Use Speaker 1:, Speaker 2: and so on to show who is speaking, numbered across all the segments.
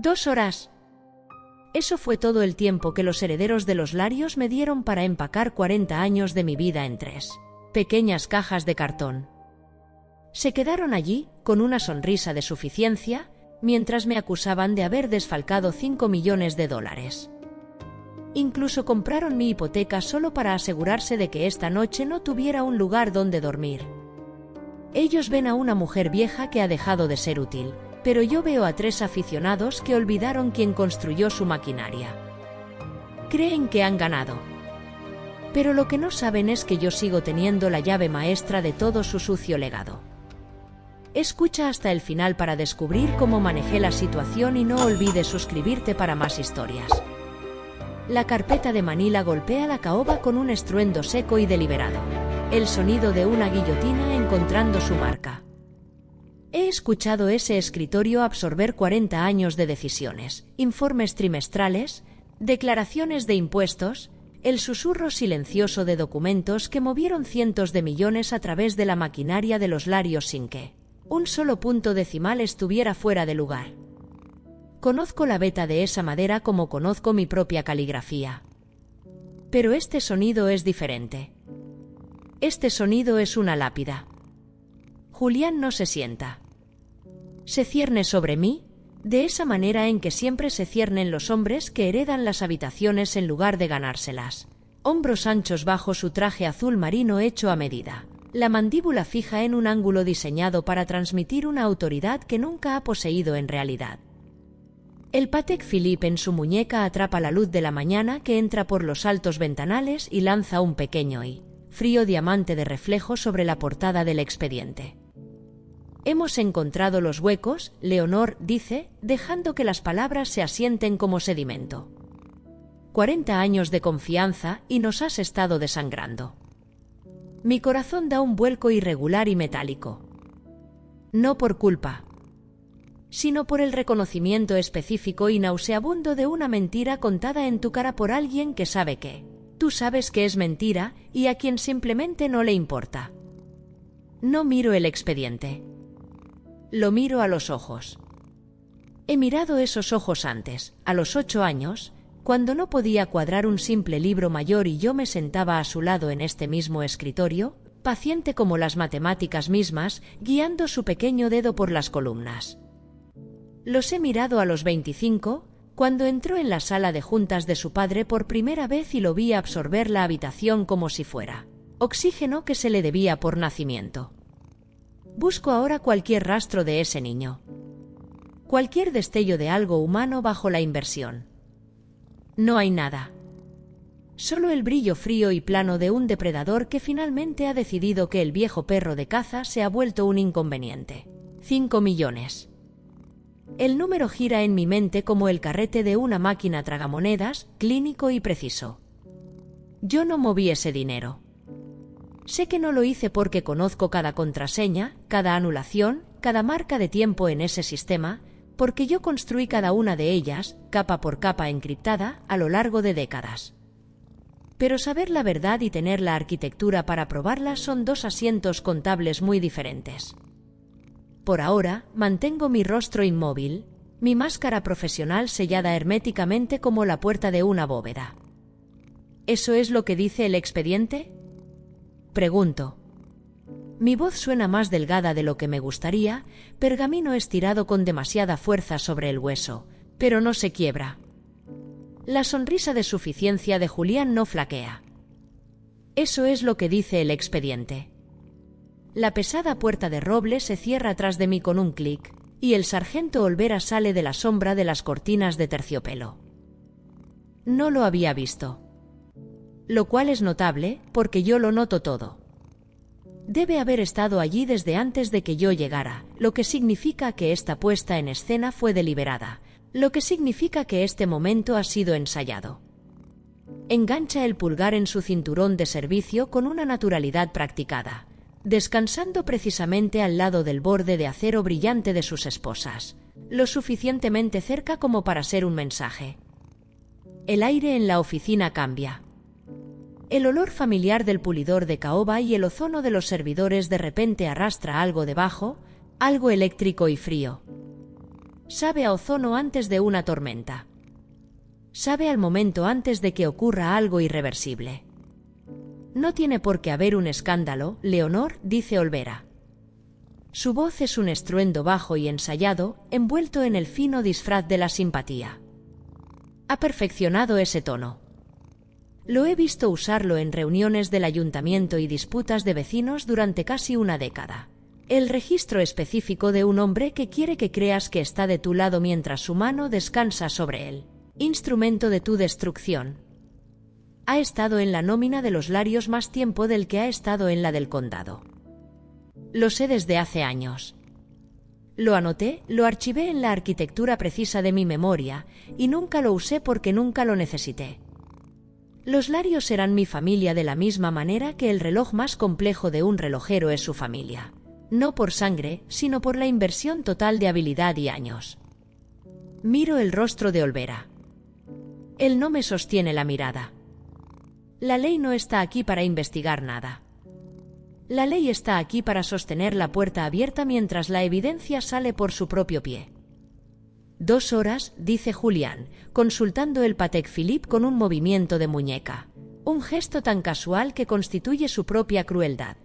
Speaker 1: 2 horas. Eso fue todo el tiempo que los herederos de los Larios me dieron para empacar 40 años de mi vida en 3 pequeñas cajas de cartón. Se quedaron allí, con una sonrisa de suficiencia, mientras me acusaban de haber desfalcado $5 millones. Incluso compraron mi hipoteca solo para asegurarse de que esta noche no tuviera un lugar donde dormir. Ellos ven a una mujer vieja que ha dejado de ser útil, pero yo veo a 3 aficionados que olvidaron quién construyó su maquinaria. Creen que han ganado. Pero lo que no saben es que yo sigo teniendo la llave maestra de todo su sucio legado. Escucha hasta el final para descubrir cómo manejé la situación y no olvides suscribirte para más historias. La carpeta de Manila golpea la caoba con un estruendo seco y deliberado. El sonido de una guillotina encontrando su marca. He escuchado ese escritorio absorber 40 años de decisiones, informes trimestrales, declaraciones de impuestos, el susurro silencioso de documentos que movieron cientos de millones a través de la maquinaria de los Larios sin que un solo punto decimal estuviera fuera de lugar. Conozco la beta de esa madera como conozco mi propia caligrafía. Pero este sonido es diferente. Este sonido es una lápida. Julián no se sienta. Se cierne sobre mí, de esa manera en que siempre se ciernen los hombres que heredan las habitaciones en lugar de ganárselas. Hombros anchos bajo su traje azul marino hecho a medida. La mandíbula fija en un ángulo diseñado para transmitir una autoridad que nunca ha poseído en realidad. El Patek Philippe en su muñeca atrapa la luz de la mañana que entra por los altos ventanales y lanza un pequeño y frío diamante de reflejo sobre la portada del expediente. Hemos encontrado los huecos, Leonor dice, dejando que las palabras se asienten como sedimento. 40 años de confianza y nos has estado desangrando. Mi corazón da un vuelco irregular y metálico. No por culpa, sino por el reconocimiento específico y nauseabundo de una mentira contada en tu cara por alguien que sabe que tú sabes que es mentira y a quien simplemente no le importa. No miro el expediente. Lo miro a los ojos. He mirado esos ojos antes, a los 8 años, cuando no podía cuadrar un simple libro mayor y yo me sentaba a su lado en este mismo escritorio, paciente como las matemáticas mismas, guiando su pequeño dedo por las columnas. Los he mirado a los 25, cuando entró en la sala de juntas de su padre por primera vez y lo vi absorber la habitación como si fuera oxígeno que se le debía por nacimiento. Busco ahora cualquier rastro de ese niño. Cualquier destello de algo humano bajo la inversión. No hay nada. Solo el brillo frío y plano de un depredador que finalmente ha decidido que el viejo perro de caza se ha vuelto un inconveniente. 5 millones. El número gira en mi mente como el carrete de una máquina tragamonedas, clínico y preciso. Yo no moví ese dinero. Sé que no lo hice porque conozco cada contraseña, cada anulación, cada marca de tiempo en ese sistema, porque yo construí cada una de ellas, capa por capa encriptada, a lo largo de décadas. Pero saber la verdad y tener la arquitectura para probarla son 2 asientos contables muy diferentes. Por ahora, mantengo mi rostro inmóvil, mi máscara profesional sellada herméticamente como la puerta de una bóveda. ¿Eso es lo que dice el expediente? Pregunto. Mi voz suena más delgada de lo que me gustaría, pergamino estirado con demasiada fuerza sobre el hueso, pero no se quiebra. La sonrisa de suficiencia de Julián no flaquea. Eso es lo que dice el expediente. La pesada puerta de roble se cierra tras de mí con un clic, y el sargento Olvera sale de la sombra de las cortinas de terciopelo. No lo había visto. Lo cual es notable, porque yo lo noto todo. Debe haber estado allí desde antes de que yo llegara, lo que significa que esta puesta en escena fue deliberada, lo que significa que este momento ha sido ensayado. Engancha el pulgar en su cinturón de servicio con una naturalidad practicada, descansando precisamente al lado del borde de acero brillante de sus esposas, lo suficientemente cerca como para ser un mensaje. El aire en la oficina cambia. El olor familiar del pulidor de caoba y el ozono de los servidores de repente arrastra algo debajo, algo eléctrico y frío. Sabe a ozono antes de una tormenta. Sabe al momento antes de que ocurra algo irreversible. No tiene por qué haber un escándalo, Leonor, dice Olvera. Su voz es un estruendo bajo y ensayado, envuelto en el fino disfraz de la simpatía. Ha perfeccionado ese tono. Lo he visto usarlo en reuniones del ayuntamiento y disputas de vecinos durante casi una década. El registro específico de un hombre que quiere que creas que está de tu lado mientras su mano descansa sobre él. Instrumento de tu destrucción. Ha estado en la nómina de los Larios más tiempo del que ha estado en la del condado. Lo sé desde hace años. Lo anoté, lo archivé en la arquitectura precisa de mi memoria, y nunca lo usé porque nunca lo necesité. Los Larios eran mi familia de la misma manera que el reloj más complejo de un relojero es su familia. No por sangre, sino por la inversión total de habilidad y años. Miro el rostro de Olvera. Él no me sostiene la mirada. La ley no está aquí para investigar nada. La ley está aquí para sostener la puerta abierta mientras la evidencia sale por su propio pie. 2 horas, dice Julián, consultando el Patek Philippe con un movimiento de muñeca. Un gesto tan casual que constituye su propia crueldad.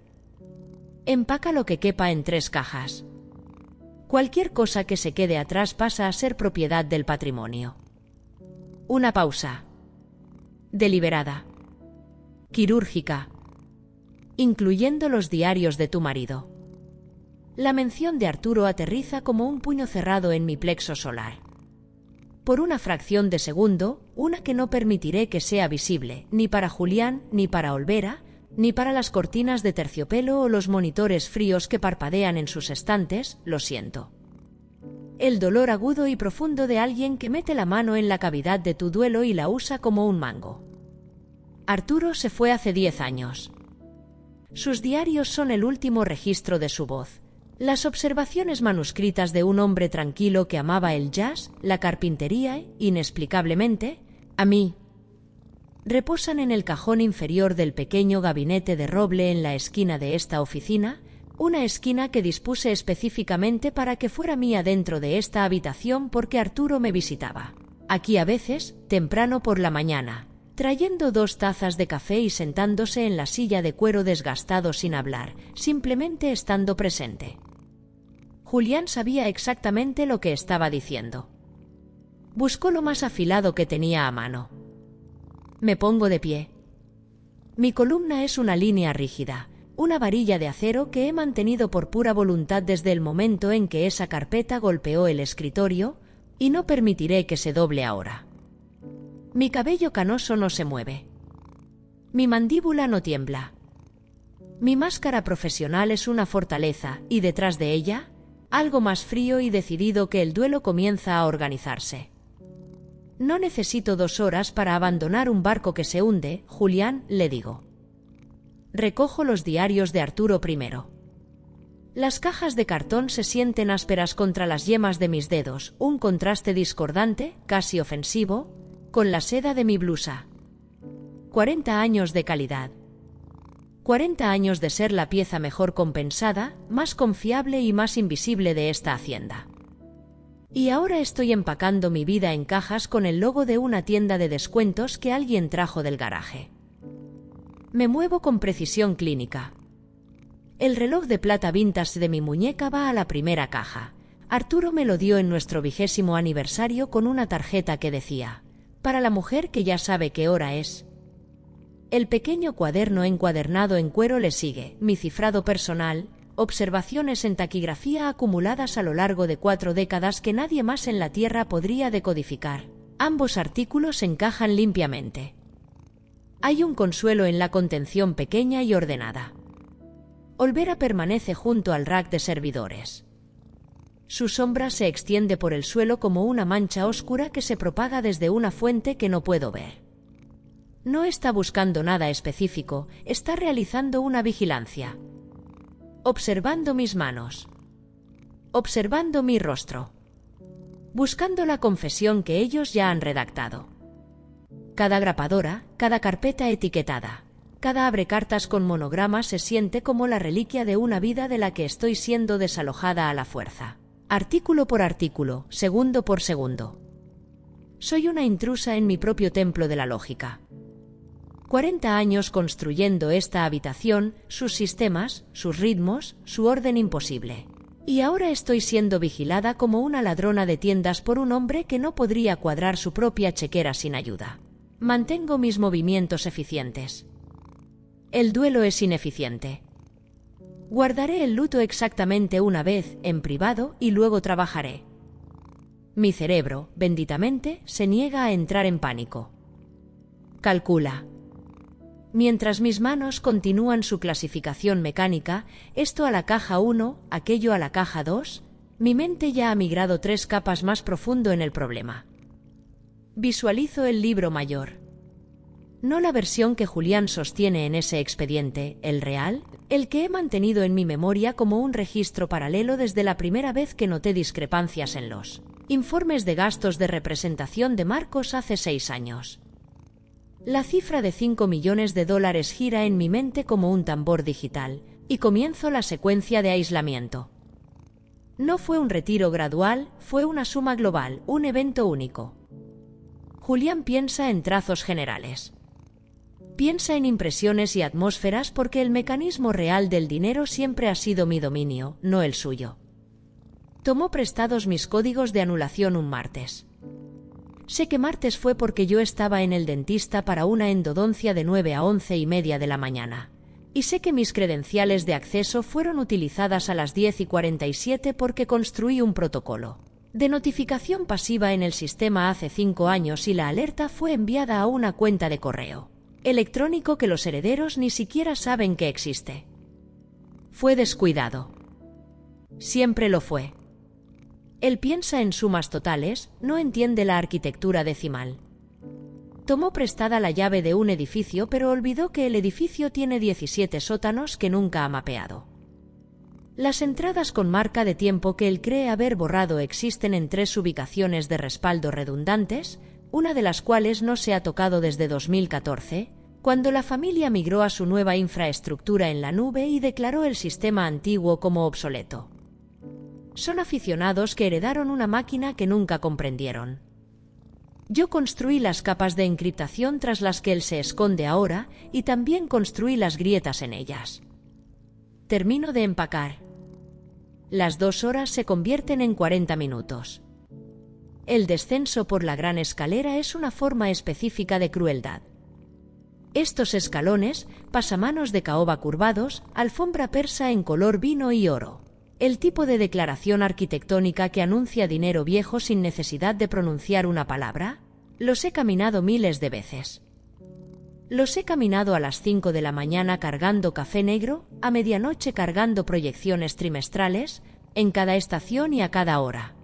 Speaker 1: Empaca lo que quepa en 3 cajas. Cualquier cosa que se quede atrás pasa a ser propiedad del patrimonio. Una pausa. Deliberada. Quirúrgica. Incluyendo los diarios de tu marido. La mención de Arturo aterriza como un puño cerrado en mi plexo solar. Por una fracción de segundo, una que no permitiré que sea visible, ni para Julián, ni para Olvera, ni para las cortinas de terciopelo o los monitores fríos que parpadean en sus estantes, lo siento. El dolor agudo y profundo de alguien que mete la mano en la cavidad de tu duelo y la usa como un mango. Arturo se fue hace 10 años. Sus diarios son el último registro de su voz. Las observaciones manuscritas de un hombre tranquilo que amaba el jazz, la carpintería e, inexplicablemente, a mí. Reposan en el cajón inferior del pequeño gabinete de roble en la esquina de esta oficina, una esquina que dispuse específicamente para que fuera mía dentro de esta habitación porque Arturo me visitaba. Aquí a veces, temprano por la mañana, trayendo 2 tazas de café y sentándose en la silla de cuero desgastado sin hablar, simplemente estando presente. Julián sabía exactamente lo que estaba diciendo. Buscó lo más afilado que tenía a mano. Me pongo de pie. Mi columna es una línea rígida, una varilla de acero que he mantenido por pura voluntad desde el momento en que esa carpeta golpeó el escritorio, y no permitiré que se doble ahora. Mi cabello canoso no se mueve. Mi mandíbula no tiembla. Mi máscara profesional es una fortaleza, y detrás de ella, algo más frío y decidido que el duelo comienza a organizarse. No necesito 2 horas para abandonar un barco que se hunde, Julián, le digo. Recojo los diarios de Arturo primero. Las cajas de cartón se sienten ásperas contra las yemas de mis dedos, un contraste discordante, casi ofensivo, con la seda de mi blusa. 40 años de calidad. 40 años de ser la pieza mejor compensada, más confiable y más invisible de esta hacienda. Y ahora estoy empacando mi vida en cajas con el logo de una tienda de descuentos que alguien trajo del garaje. Me muevo con precisión clínica. El reloj de plata vintage de mi muñeca va a la primera caja. Arturo me lo dio en nuestro 20º aniversario con una tarjeta que decía: para la mujer que ya sabe qué hora es. El pequeño cuaderno encuadernado en cuero le sigue, mi cifrado personal, observaciones en taquigrafía acumuladas a lo largo de 4 décadas que nadie más en la Tierra podría decodificar. Ambos artículos encajan limpiamente. Hay un consuelo en la contención pequeña y ordenada. Olvera permanece junto al rack de servidores. Su sombra se extiende por el suelo como una mancha oscura que se propaga desde una fuente que no puedo ver. No está buscando nada específico, está realizando una vigilancia. Observando mis manos. Observando mi rostro. Buscando la confesión que ellos ya han redactado. Cada grapadora, cada carpeta etiquetada, cada abrecartas con monogramas se siente como la reliquia de una vida de la que estoy siendo desalojada a la fuerza. artículo por artículo, segundo por segundo. Soy una intrusa en mi propio templo de la lógica. 40 años construyendo esta habitación, sus sistemas, sus ritmos, su orden imposible. Y ahora estoy siendo vigilada como una ladrona de tiendas por un hombre que no podría cuadrar su propia chequera sin ayuda. Mantengo mis movimientos eficientes. El duelo es ineficiente. Guardaré el luto exactamente una vez, en privado, y luego trabajaré. Mi cerebro, benditamente, se niega a entrar en pánico. Calcula. Mientras mis manos continúan su clasificación mecánica, esto a la caja 1, aquello a la caja 2, mi mente ya ha migrado 3 capas más profundo en el problema. Visualizo el libro mayor. No la versión que Julián sostiene en ese expediente, el real, el que he mantenido en mi memoria como un registro paralelo desde la primera vez que noté discrepancias en los informes de gastos de representación de Marcos hace 6 años. La cifra de $5 millones gira en mi mente como un tambor digital, y comienzo la secuencia de aislamiento. No fue un retiro gradual, fue una suma global, un evento único. Julián piensa en trazos generales. Piensa en impresiones y atmósferas porque el mecanismo real del dinero siempre ha sido mi dominio, no el suyo. Tomó prestados mis códigos de anulación un martes. Sé que martes fue porque yo estaba en el dentista para una endodoncia de 9 a 11:30 de la mañana. Y sé que mis credenciales de acceso fueron utilizadas a las 10:47 porque construí un protocolo de notificación pasiva en el sistema hace 5 años y la alerta fue enviada a una cuenta de correo electrónico que los herederos ni siquiera saben que existe. Fue descuidado. Siempre lo fue. Él piensa en sumas totales, no entiende la arquitectura decimal. Tomó prestada la llave de un edificio pero olvidó que el edificio tiene 17 sótanos que nunca ha mapeado. Las entradas con marca de tiempo que él cree haber borrado existen en 3 ubicaciones de respaldo redundantes, una de las cuales no se ha tocado desde 2014, cuando la familia migró a su nueva infraestructura en la nube y declaró el sistema antiguo como obsoleto. Son aficionados que heredaron una máquina que nunca comprendieron. Yo construí las capas de encriptación tras las que él se esconde ahora y también construí las grietas en ellas. Termino de empacar. Las 2 horas se convierten en 40 minutos. El descenso por la gran escalera es una forma específica de crueldad. Estos escalones, pasamanos de caoba curvados, alfombra persa en color vino y oro. El tipo de declaración arquitectónica que anuncia dinero viejo sin necesidad de pronunciar una palabra, los he caminado miles de veces. Los he caminado a las 5 de la mañana cargando café negro, a medianoche cargando proyecciones trimestrales, en cada estación y a cada hora.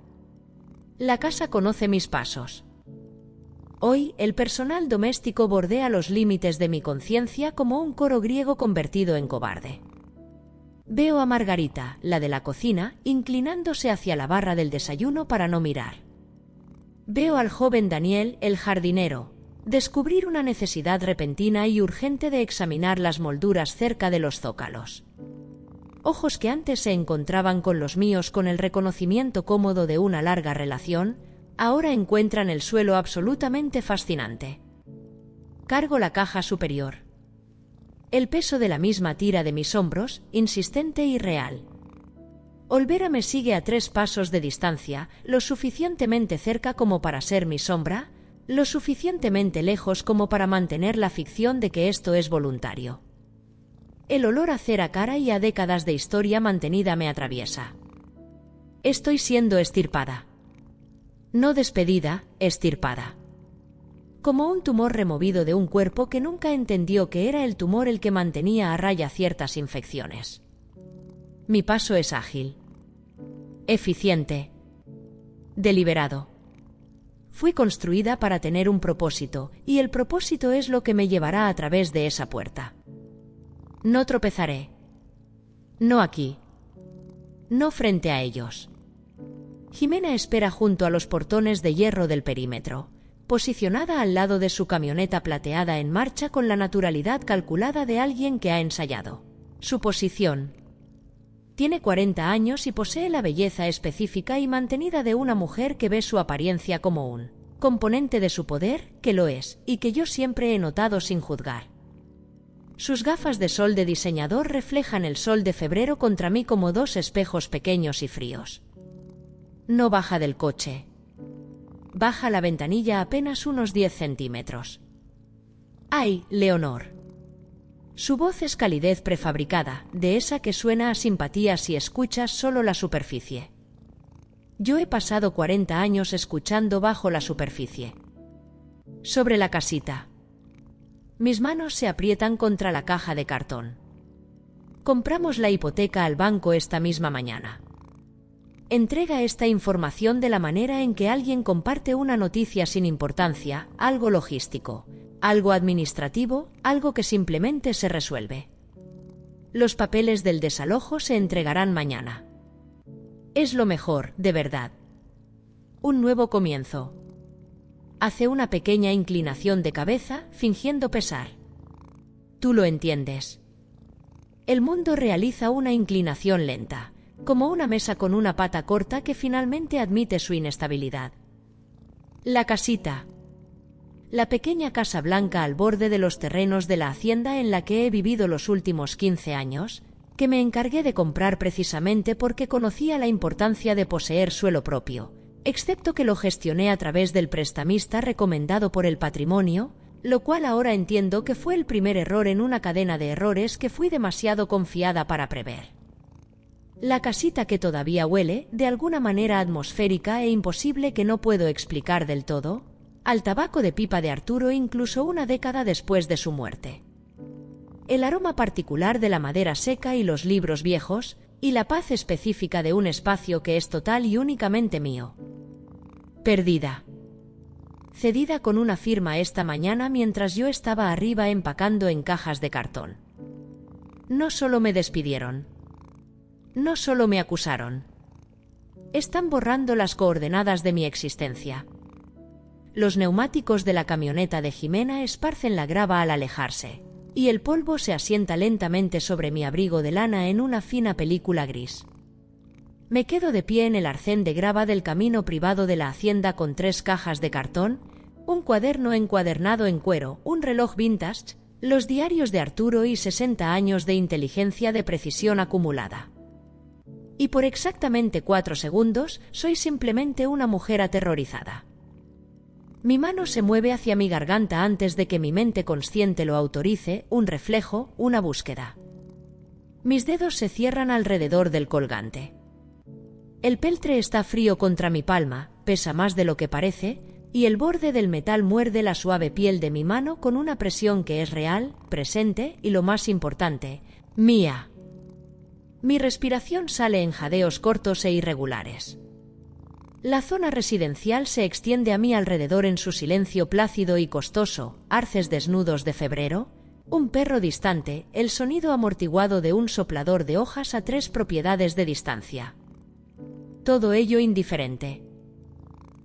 Speaker 1: La casa conoce mis pasos. Hoy, el personal doméstico bordea los límites de mi conciencia como un coro griego convertido en cobarde. Veo a Margarita, la de la cocina, inclinándose hacia la barra del desayuno para no mirar. Veo al joven Daniel, el jardinero, descubrir una necesidad repentina y urgente de examinar las molduras cerca de los zócalos. Ojos que antes se encontraban con los míos con el reconocimiento cómodo de una larga relación, ahora encuentran el suelo absolutamente fascinante. Cargo la caja superior. El peso de la misma tira de mis hombros, insistente y real. Olvera me sigue a 3 pasos de distancia, lo suficientemente cerca como para ser mi sombra, lo suficientemente lejos como para mantener la ficción de que esto es voluntario. El olor a cera cara y a décadas de historia mantenida me atraviesa. Estoy siendo estirpada. No despedida, estirpada. Como un tumor removido de un cuerpo que nunca entendió que era el tumor el que mantenía a raya ciertas infecciones. Mi paso es ágil. Eficiente. Deliberado. Fui construida para tener un propósito, y el propósito es lo que me llevará a través de esa puerta. No tropezaré. No aquí. No frente a ellos. Jimena espera junto a los portones de hierro del perímetro, posicionada al lado de su camioneta plateada en marcha con la naturalidad calculada de alguien que ha ensayado su posición. Tiene 40 años y posee la belleza específica y mantenida de una mujer que ve su apariencia como un componente de su poder, que lo es, y que yo siempre he notado sin juzgar. Sus gafas de sol de diseñador reflejan el sol de febrero contra mí como dos espejos pequeños y fríos. No baja del coche. Baja la ventanilla apenas unos 10 centímetros. ¡Ay, Leonor! Su voz es calidez prefabricada, de esa que suena a simpatía si escuchas solo la superficie. Yo he pasado 40 años escuchando bajo la superficie. Sobre la casita. Mis manos se aprietan contra la caja de cartón. Compramos la hipoteca al banco esta misma mañana. Entrega esta información de la manera en que alguien comparte una noticia sin importancia, algo logístico, algo administrativo, algo que simplemente se resuelve. Los papeles del desalojo se entregarán mañana. Es lo mejor, de verdad. Un nuevo comienzo. Hace una pequeña inclinación de cabeza, fingiendo pesar. Tú lo entiendes. El mundo realiza una inclinación lenta, como una mesa con una pata corta que finalmente admite su inestabilidad. La casita. La pequeña casa blanca al borde de los terrenos de la hacienda en la que he vivido los últimos 15 años, que me encargué de comprar precisamente porque conocía la importancia de poseer suelo propio, excepto que lo gestioné a través del prestamista recomendado por el patrimonio, lo cual ahora entiendo que fue el primer error en una cadena de errores que fui demasiado confiada para prever. La casita que todavía huele, de alguna manera atmosférica e imposible que no puedo explicar del todo, al tabaco de pipa de Arturo incluso una década después de su muerte. El aroma particular de la madera seca y los libros viejos, y la paz específica de un espacio que es total y únicamente mío. Perdida. Cedida con una firma esta mañana mientras yo estaba arriba empacando en cajas de cartón. No solo me despidieron. No solo me acusaron. Están borrando las coordenadas de mi existencia. Los neumáticos de la camioneta de Jimena esparcen la grava al alejarse, y el polvo se asienta lentamente sobre mi abrigo de lana en una fina película gris. Me quedo de pie en el arcén de grava del camino privado de la hacienda con 3 cajas de cartón, un cuaderno encuadernado en cuero, un reloj vintage, los diarios de Arturo y 60 años de inteligencia de precisión acumulada. Y por exactamente 4 segundos, soy simplemente una mujer aterrorizada. Mi mano se mueve hacia mi garganta antes de que mi mente consciente lo autorice, un reflejo, una búsqueda. Mis dedos se cierran alrededor del colgante. El peltre está frío contra mi palma, pesa más de lo que parece, y el borde del metal muerde la suave piel de mi mano con una presión que es real, presente y, lo más importante, mía. Mi respiración sale en jadeos cortos e irregulares. La zona residencial se extiende a mi alrededor en su silencio plácido y costoso, arces desnudos de febrero, un perro distante, el sonido amortiguado de un soplador de hojas a 3 propiedades de distancia. Todo ello indiferente.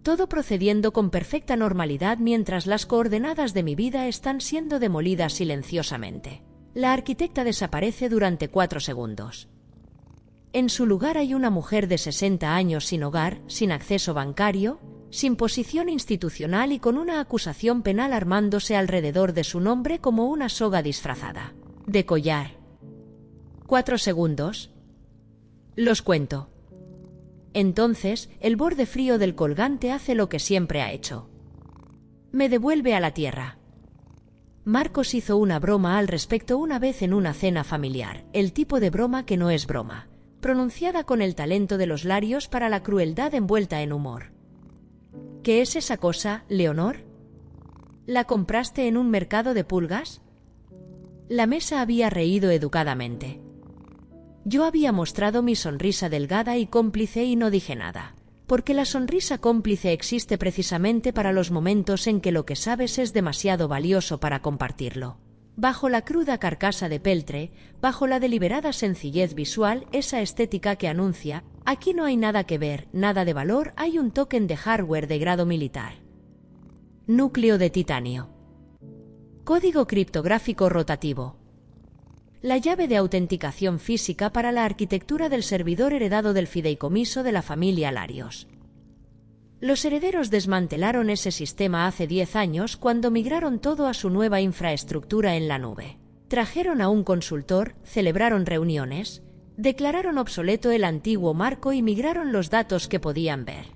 Speaker 1: Todo procediendo con perfecta normalidad mientras las coordenadas de mi vida están siendo demolidas silenciosamente. La arquitecta desaparece durante 4 segundos. En su lugar hay una mujer de 60 años sin hogar, sin acceso bancario, sin posición institucional y con una acusación penal armándose alrededor de su nombre como una soga disfrazada de collar. 4 segundos. Los cuento. Entonces, el borde frío del colgante hace lo que siempre ha hecho. Me devuelve a la tierra. Marcos hizo una broma al respecto una vez en una cena familiar, el tipo de broma que no es broma, pronunciada con el talento de los labios para la crueldad envuelta en humor. ¿Qué es esa cosa, Leonor? ¿La compraste en un mercado de pulgas? La mesa había reído educadamente. Yo había mostrado mi sonrisa delgada y cómplice y no dije nada, porque la sonrisa cómplice existe precisamente para los momentos en que lo que sabes es demasiado valioso para compartirlo. Bajo la cruda carcasa de peltre, bajo la deliberada sencillez visual, esa estética que anuncia, aquí no hay nada que ver, nada de valor, hay un token de hardware de grado militar. Núcleo de titanio. Código criptográfico rotativo. La llave de autenticación física para la arquitectura del servidor heredado del fideicomiso de la familia Larios. Los herederos desmantelaron ese sistema hace 10 años cuando migraron todo a su nueva infraestructura en la nube. Trajeron a un consultor, celebraron reuniones, declararon obsoleto el antiguo marco y migraron los datos que podían ver.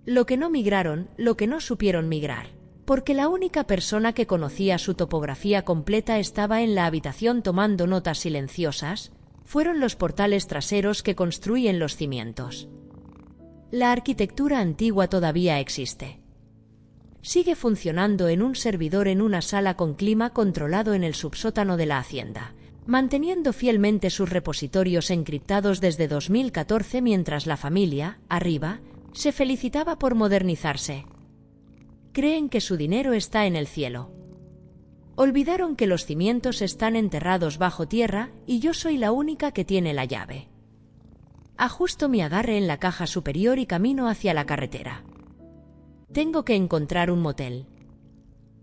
Speaker 1: Lo que no migraron, lo que no supieron migrar, porque la única persona que conocía su topografía completa estaba en la habitación tomando notas silenciosas, fueron los portales traseros que construyen los cimientos. La arquitectura antigua todavía existe. Sigue funcionando en un servidor en una sala con clima controlado en el subsótano de la hacienda, manteniendo fielmente sus repositorios encriptados desde 2014 mientras la familia, arriba, se felicitaba por modernizarse. Creen que su dinero está en el cielo. Olvidaron que los cimientos están enterrados bajo tierra y yo soy la única que tiene la llave. Ajusto mi agarre en la caja superior y camino hacia la carretera. Tengo que encontrar un motel.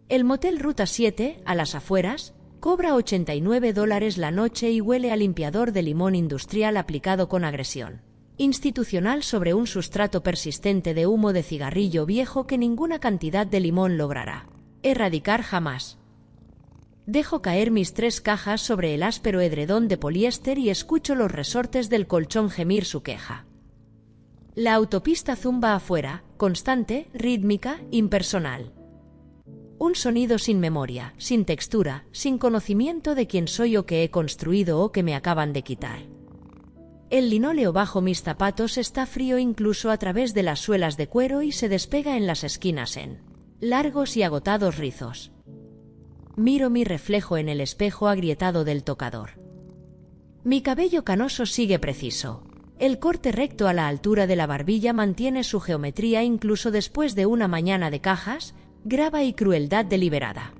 Speaker 1: El motel Ruta 7, a las afueras, cobra $89 la noche y huele a limpiador de limón industrial aplicado con agresión institucional sobre un sustrato persistente de humo de cigarrillo viejo que ninguna cantidad de limón logrará erradicar jamás. Dejo caer mis 3 cajas sobre el áspero edredón de poliéster y escucho los resortes del colchón gemir su queja. La autopista zumba afuera, constante, rítmica, impersonal. Un sonido sin memoria, sin textura, sin conocimiento de quién soy o que he construido o que me acaban de quitar. El linóleo bajo mis zapatos está frío incluso a través de las suelas de cuero y se despega en las esquinas en largos y agotados rizos. Miro mi reflejo en el espejo agrietado del tocador. Mi cabello canoso sigue preciso. El corte recto a la altura de la barbilla mantiene su geometría incluso después de una mañana de cajas, grava y crueldad deliberada.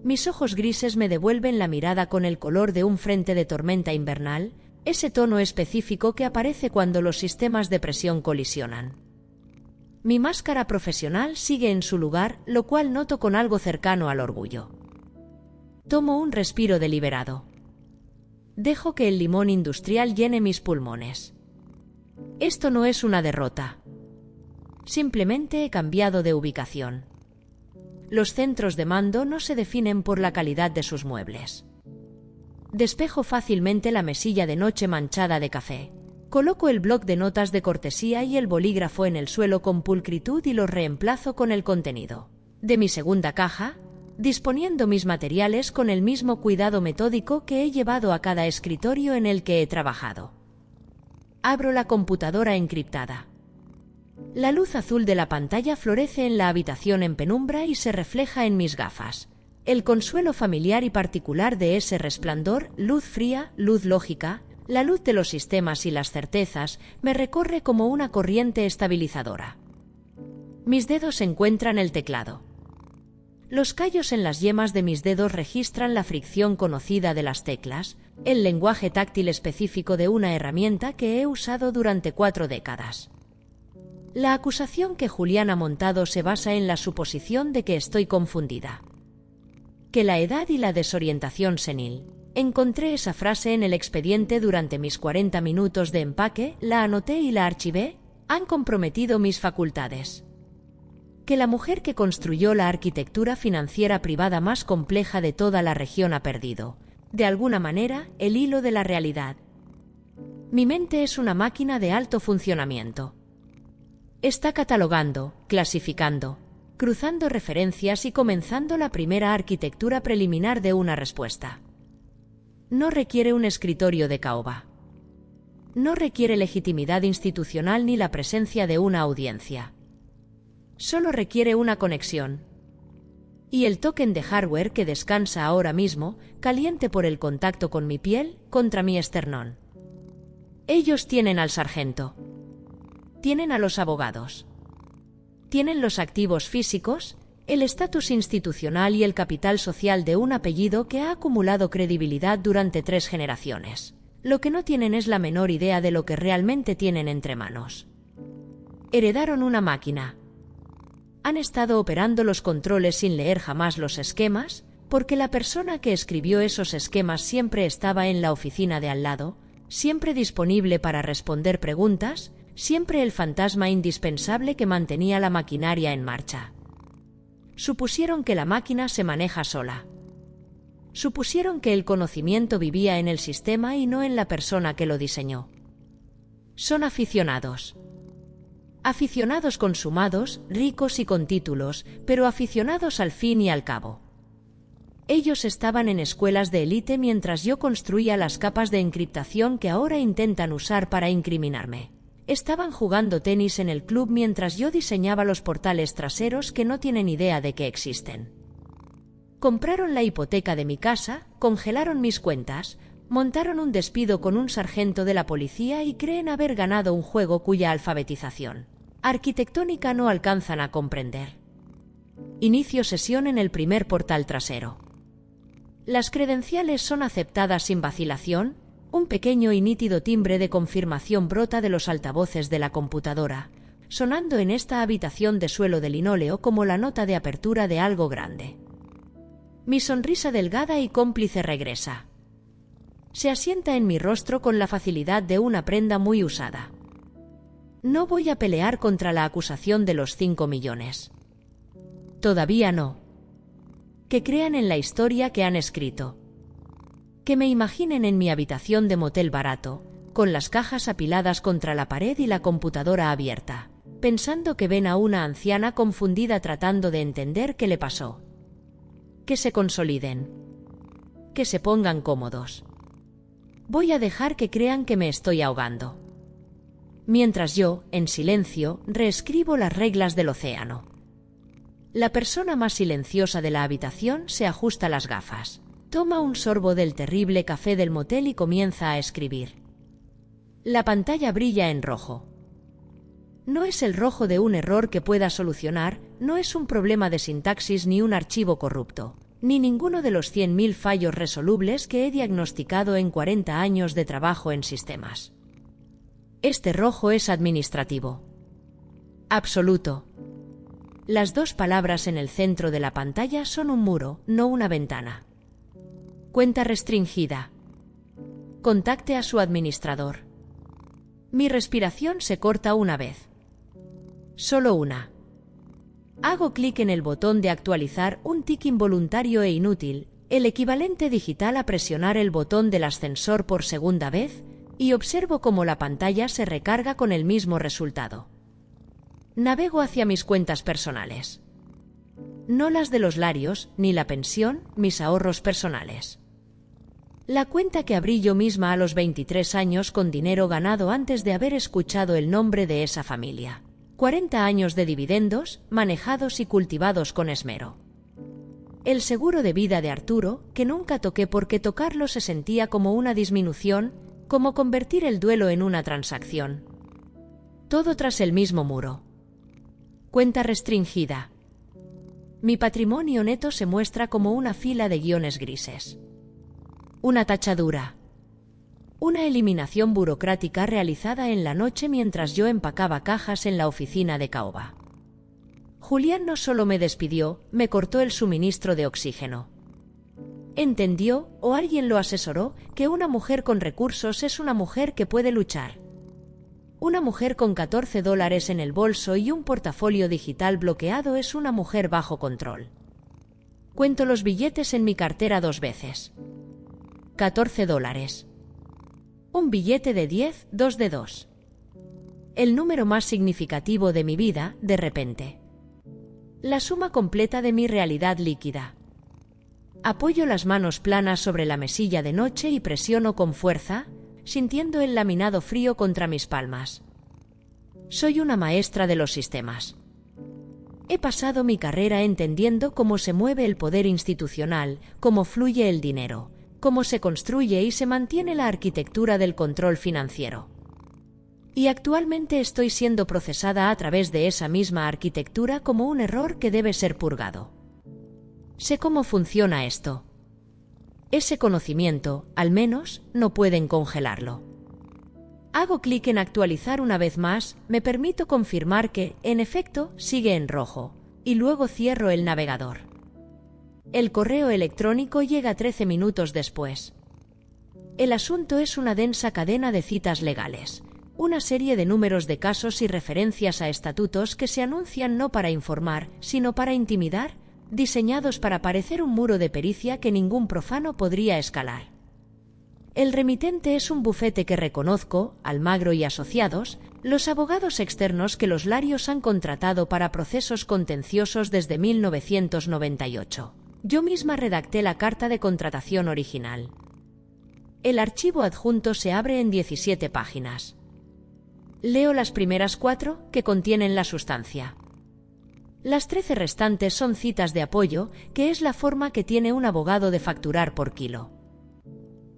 Speaker 1: Mis ojos grises me devuelven la mirada con el color de un frente de tormenta invernal, ese tono específico que aparece cuando los sistemas de presión colisionan. Mi máscara profesional sigue en su lugar, lo cual noto con algo cercano al orgullo. Tomo un respiro deliberado. Dejo que el limón industrial llene mis pulmones. Esto no es una derrota. Simplemente he cambiado de ubicación. Los centros de mando no se definen por la calidad de sus muebles. Despejo fácilmente la mesilla de noche manchada de café. Coloco el bloc de notas de cortesía y el bolígrafo en el suelo con pulcritud y los reemplazo con el contenido de mi segunda caja, disponiendo mis materiales con el mismo cuidado metódico que he llevado a cada escritorio en el que he trabajado. Abro la computadora encriptada. La luz azul de la pantalla florece en la habitación en penumbra y se refleja en mis gafas. El consuelo familiar y particular de ese resplandor, luz fría, luz lógica, la luz de los sistemas y las certezas, me recorre como una corriente estabilizadora. Mis dedos encuentran el teclado. Los callos en las yemas de mis dedos registran la fricción conocida de las teclas, el lenguaje táctil específico de una herramienta que he usado durante 4 décadas. La acusación que Julián ha montado se basa en la suposición de que estoy confundida. Que la edad y la desorientación senil. Encontré esa frase en el expediente durante mis 40 minutos de empaque, la anoté y la archivé, han comprometido mis facultades. Que la mujer que construyó la arquitectura financiera privada más compleja de toda la región ha perdido, de alguna manera, el hilo de la realidad. Mi mente es una máquina de alto funcionamiento. Está catalogando, clasificando, cruzando referencias y comenzando la primera arquitectura preliminar de una respuesta. No requiere un escritorio de caoba. No requiere legitimidad institucional ni la presencia de una audiencia. Solo requiere una conexión. Y el token de hardware que descansa ahora mismo, caliente por el contacto con mi piel, contra mi esternón. Ellos tienen al sargento. Tienen a los abogados. Tienen los activos físicos, el estatus institucional y el capital social de un apellido que ha acumulado credibilidad durante 3 generaciones. Lo que no tienen es la menor idea de lo que realmente tienen entre manos. Heredaron una máquina. Han estado operando los controles sin leer jamás los esquemas, porque la persona que escribió esos esquemas siempre estaba en la oficina de al lado, siempre disponible para responder preguntas, siempre el fantasma indispensable que mantenía la maquinaria en marcha. Supusieron que la máquina se maneja sola. Supusieron que el conocimiento vivía en el sistema y no en la persona que lo diseñó. Son aficionados. Aficionados consumados, ricos y con títulos, pero aficionados al fin y al cabo. Ellos estaban en escuelas de élite mientras yo construía las capas de encriptación que ahora intentan usar para incriminarme. Estaban jugando tenis en el club mientras yo diseñaba los portales traseros que no tienen idea de que existen. Compraron la hipoteca de mi casa, congelaron mis cuentas, montaron un despido con un sargento de la policía y creen haber ganado un juego cuya alfabetización arquitectónica no alcanzan a comprender. Inicio sesión en el primer portal trasero. Las credenciales son aceptadas sin vacilación. Un pequeño y nítido timbre de confirmación brota de los altavoces de la computadora, sonando en esta habitación de suelo de linóleo como la nota de apertura de algo grande. Mi sonrisa delgada y cómplice regresa. Se asienta en mi rostro con la facilidad de una prenda muy usada. No voy a pelear contra la acusación de los 5 millones. Todavía no. Que crean en la historia que han escrito. Que me imaginen en mi habitación de motel barato, con las cajas apiladas contra la pared y la computadora abierta, pensando que ven a una anciana confundida tratando de entender qué le pasó. Que se consoliden. Que se pongan cómodos. Voy a dejar que crean que me estoy ahogando. Mientras yo, en silencio, reescribo las reglas del océano. La persona más silenciosa de la habitación se ajusta las gafas. Toma un sorbo del terrible café del motel y comienza a escribir. La pantalla brilla en rojo. No es el rojo de un error que pueda solucionar, no es un problema de sintaxis ni un archivo corrupto, ni ninguno de los 100.000 fallos resolubles que he diagnosticado en 40 años de trabajo en sistemas. Este rojo es administrativo. Absoluto. Las dos palabras en el centro de la pantalla son un muro, no una ventana. Cuenta restringida. Contacte a su administrador. Mi respiración se corta una vez. Solo una. Hago clic en el botón de actualizar, un tic involuntario e inútil, el equivalente digital a presionar el botón del ascensor por segunda vez, y observo cómo la pantalla se recarga con el mismo resultado. Navego hacia mis cuentas personales. No las de los Larios, ni la pensión, mis ahorros personales. La cuenta que abrí yo misma a los 23 años con dinero ganado antes de haber escuchado el nombre de esa familia. 40 años de dividendos, manejados y cultivados con esmero. El seguro de vida de Arturo, que nunca toqué porque tocarlo se sentía como una disminución, como convertir el duelo en una transacción. Todo tras el mismo muro. Cuenta restringida. Mi patrimonio neto se muestra como una fila de guiones grises. Una tachadura. Una eliminación burocrática realizada en la noche mientras yo empacaba cajas en la oficina de Caoba. Julián no solo me despidió, me cortó el suministro de oxígeno. Entendió, o alguien lo asesoró, que una mujer con recursos es una mujer que puede luchar. Una mujer con $14 en el bolso y un portafolio digital bloqueado es una mujer bajo control. Cuento los billetes en mi cartera 2 veces. $14. Un billete de 10, 2 de 2. El número más significativo de mi vida, de repente. La suma completa de mi realidad líquida. Apoyo las manos planas sobre la mesilla de noche y presiono con fuerza, sintiendo el laminado frío contra mis palmas. Soy una maestra de los sistemas. He pasado mi carrera entendiendo cómo se mueve el poder institucional, cómo fluye el dinero, cómo se construye y se mantiene la arquitectura del control financiero. Y actualmente estoy siendo procesada a través de esa misma arquitectura como un error que debe ser purgado. Sé cómo funciona esto. Ese conocimiento, al menos, no pueden congelarlo. Hago clic en actualizar una vez más, me permito confirmar que, en efecto, sigue en rojo, y luego cierro el navegador. El correo electrónico llega 13 minutos después. El asunto es una densa cadena de citas legales, una serie de números de casos y referencias a estatutos que se anuncian no para informar, sino para intimidar, diseñados para parecer un muro de pericia que ningún profano podría escalar. El remitente es un bufete que reconozco, Almagro y Asociados, los abogados externos que los Larios han contratado para procesos contenciosos desde 1998. Yo misma redacté la carta de contratación original. El archivo adjunto se abre en 17 páginas. Leo las primeras 4, que contienen la sustancia. Las 13 restantes son citas de apoyo, que es la forma que tiene un abogado de facturar por kilo.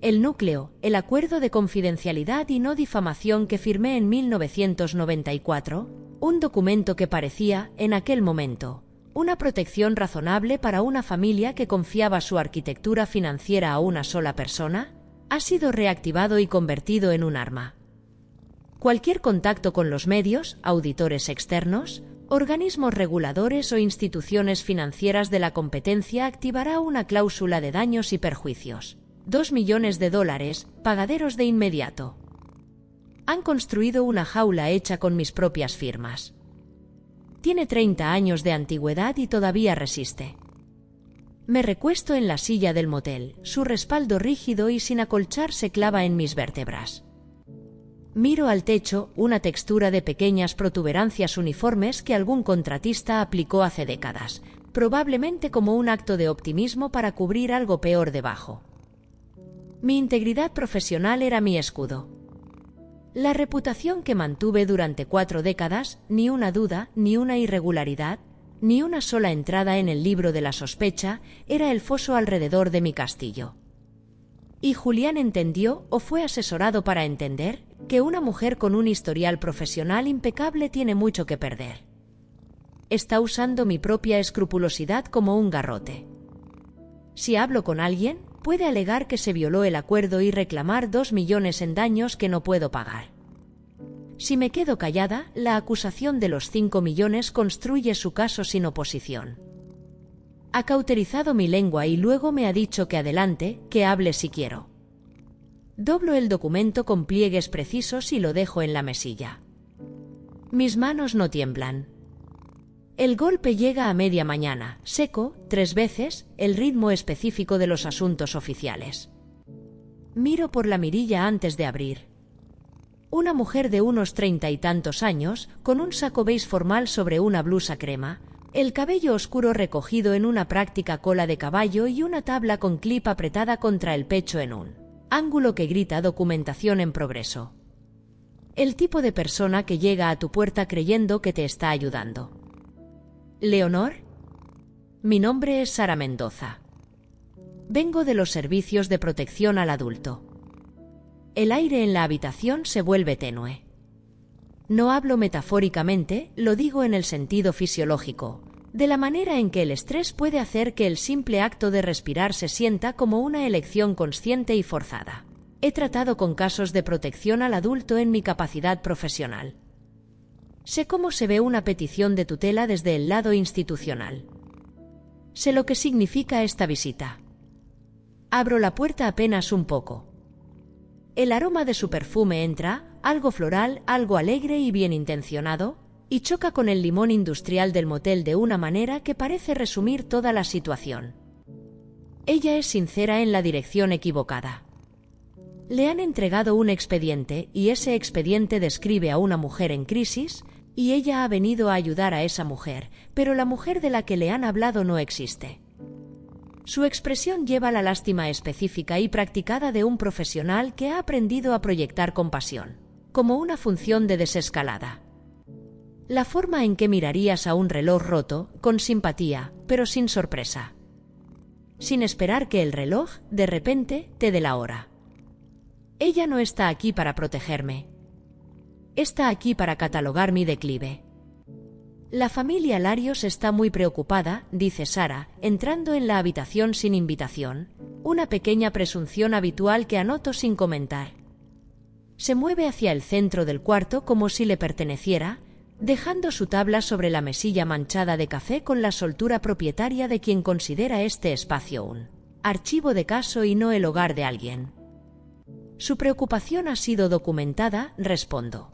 Speaker 1: El núcleo, el acuerdo de confidencialidad y no difamación que firmé en 1994, un documento que parecía, en aquel momento, una protección razonable para una familia que confiaba su arquitectura financiera a una sola persona, ha sido reactivado y convertido en un arma. Cualquier contacto con los medios, auditores externos, organismos reguladores o instituciones financieras de la competencia activará una cláusula de daños y perjuicios. $2 millones, pagaderos de inmediato. Han construido una jaula hecha con mis propias firmas. Tiene 30 años de antigüedad y todavía resiste. Me recuesto en la silla del motel, su respaldo rígido y sin acolchar se clava en mis vértebras. Miro al techo, una textura de pequeñas protuberancias uniformes que algún contratista aplicó hace décadas, probablemente como un acto de optimismo para cubrir algo peor debajo. Mi integridad profesional era mi escudo. La reputación que mantuve durante 4 décadas, ni una duda, ni una irregularidad, ni una sola entrada en el libro de la sospecha, era el foso alrededor de mi castillo. Y Julián entendió, o fue asesorado para entender, que una mujer con un historial profesional impecable tiene mucho que perder. Está usando mi propia escrupulosidad como un garrote. Si hablo con alguien, puede alegar que se violó el acuerdo y reclamar 2 millones en daños que no puedo pagar. Si me quedo callada, la acusación de los 5 millones construye su caso sin oposición. Ha cauterizado mi lengua y luego me ha dicho que adelante, que hable si quiero. Doblo el documento con pliegues precisos y lo dejo en la mesilla. Mis manos no tiemblan. El golpe llega a media mañana, seco, 3 veces, el ritmo específico de los asuntos oficiales. Miro por la mirilla antes de abrir. Una mujer de unos 30 y tantos años, con un saco beige formal sobre una blusa crema, el cabello oscuro recogido en una práctica cola de caballo y una tabla con clip apretada contra el pecho en un ángulo que grita documentación en progreso. El tipo de persona que llega a tu puerta creyendo que te está ayudando. ¿Leonor? Mi nombre es Sara Mendoza. Vengo de los servicios de protección al adulto. El aire en la habitación se vuelve tenue. No hablo metafóricamente, lo digo en el sentido fisiológico, de la manera en que el estrés puede hacer que el simple acto de respirar se sienta como una elección consciente y forzada. He tratado con casos de protección al adulto en mi capacidad profesional. Sé cómo se ve una petición de tutela desde el lado institucional. Sé lo que significa esta visita. Abro la puerta apenas un poco. El aroma de su perfume entra, algo floral, algo alegre y bien intencionado, y choca con el limón industrial del motel de una manera que parece resumir toda la situación. Ella es sincera en la dirección equivocada. Le han entregado un expediente, y ese expediente describe a una mujer en crisis, y ella ha venido a ayudar a esa mujer, pero la mujer de la que le han hablado no existe. Su expresión lleva la lástima específica y practicada de un profesional que ha aprendido a proyectar compasión, como una función de desescalada. La forma en que mirarías a un reloj roto, con simpatía, pero sin sorpresa. Sin esperar que el reloj, de repente, te dé la hora. Ella no está aquí para protegerme. Está aquí para catalogar mi declive. La familia Larios está muy preocupada, dice Sara, entrando en la habitación sin invitación, una pequeña presunción habitual que anoto sin comentar. Se mueve hacia el centro del cuarto como si le perteneciera, dejando su tabla sobre la mesilla manchada de café con la soltura propietaria de quien considera este espacio un archivo de caso y no el hogar de alguien. Su preocupación ha sido documentada, respondo.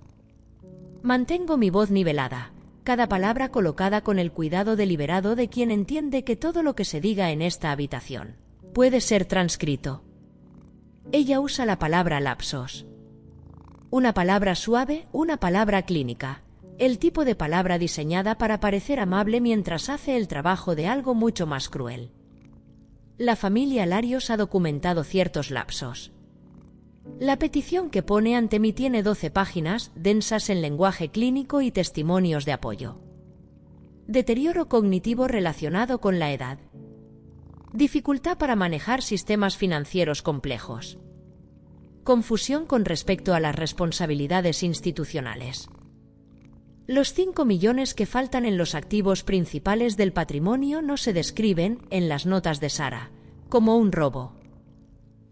Speaker 1: Mantengo mi voz nivelada, cada palabra colocada con el cuidado deliberado de quien entiende que todo lo que se diga en esta habitación puede ser transcrito. Ella usa la palabra lapsos. Una palabra suave, una palabra clínica, el tipo de palabra diseñada para parecer amable mientras hace el trabajo de algo mucho más cruel. La familia Larios ha documentado ciertos lapsos. La petición que pone ante mí tiene 12 páginas, densas en lenguaje clínico y testimonios de apoyo. Deterioro cognitivo relacionado con la edad. Dificultad para manejar sistemas financieros complejos. Confusión con respecto a las responsabilidades institucionales. Los 5 millones que faltan en los activos principales del patrimonio no se describen, en las notas de Sara, como un robo.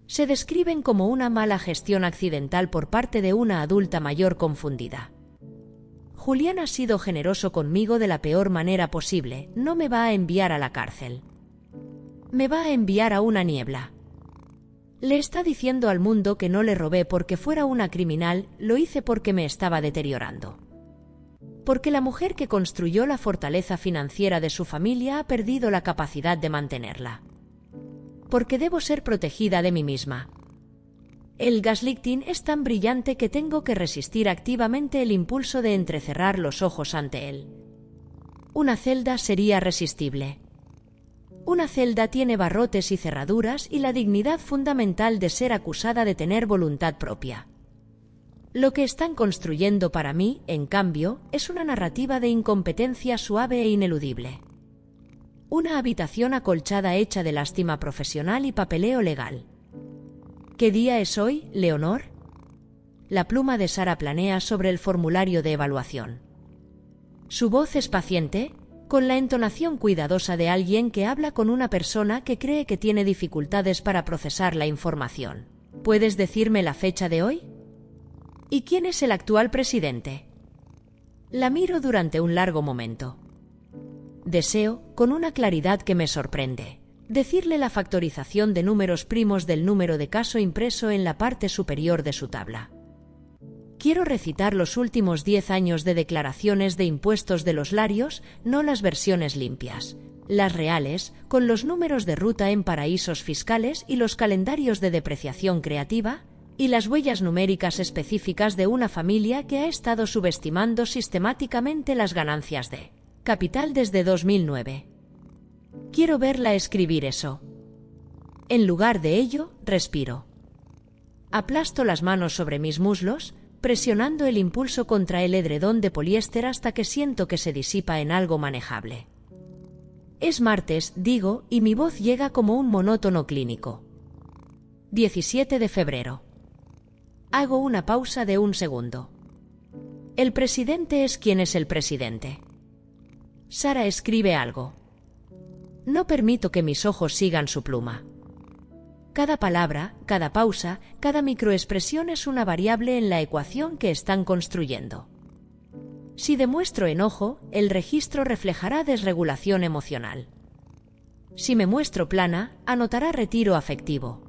Speaker 1: Se describen como una mala gestión accidental por parte de una adulta mayor confundida. Julián ha sido generoso conmigo de la peor manera posible, no me va a enviar a la cárcel. Me va a enviar a una niebla. Le está diciendo al mundo que no le robé porque fuera una criminal, lo hice porque me estaba deteriorando. Porque la mujer que construyó la fortaleza financiera de su familia ha perdido la capacidad de mantenerla. Porque debo ser protegida de mí misma. El gaslighting es tan brillante que tengo que resistir activamente el impulso de entrecerrar los ojos ante él. Una celda sería resistible. Una celda tiene barrotes y cerraduras y la dignidad fundamental de ser acusada de tener voluntad propia. Lo que están construyendo para mí, en cambio, es una narrativa de incompetencia suave e ineludible. Una habitación acolchada hecha de lástima profesional y papeleo legal. ¿Qué día es hoy, Leonor? La pluma de Sara planea sobre el formulario de evaluación. Su voz es paciente, con la entonación cuidadosa de alguien que habla con una persona que cree que tiene dificultades para procesar la información. ¿Puedes decirme la fecha de hoy? ¿Y quién es el actual presidente? La miro durante un largo momento. Deseo, con una claridad que me sorprende, decirle la factorización de números primos del número de caso impreso en la parte superior de su tabla. Quiero recitar los últimos 10 años de declaraciones de impuestos de los Larios, no las versiones limpias, las reales, con los números de ruta en paraísos fiscales y los calendarios de depreciación creativa, y las huellas numéricas específicas de una familia que ha estado subestimando sistemáticamente las ganancias de capital desde 2009. Quiero verla escribir eso. En lugar de ello, respiro. Aplasto las manos sobre mis muslos, presionando el impulso contra el edredón de poliéster hasta que siento que se disipa en algo manejable. Es martes, digo, y mi voz llega como un monótono clínico. 17 de febrero. Hago una pausa de un segundo. El presidente es quien es el presidente. Sara escribe algo. No permito que mis ojos sigan su pluma. Cada palabra, cada pausa, cada microexpresión es una variable en la ecuación que están construyendo. Si demuestro enojo, el registro reflejará desregulación emocional. Si me muestro plana, anotará retiro afectivo.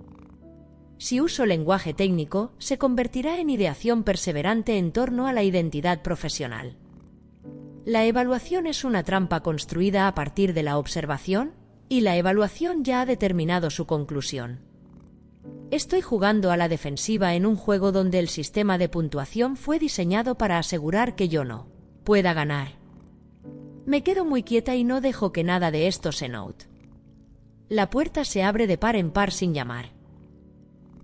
Speaker 1: Si uso lenguaje técnico, se convertirá en ideación perseverante en torno a la identidad profesional. La evaluación es una trampa construida a partir de la observación, y la evaluación ya ha determinado su conclusión. Estoy jugando a la defensiva en un juego donde el sistema de puntuación fue diseñado para asegurar que yo no pueda ganar. Me quedo muy quieta y no dejo que nada de esto se note. La puerta se abre de par en par sin llamar.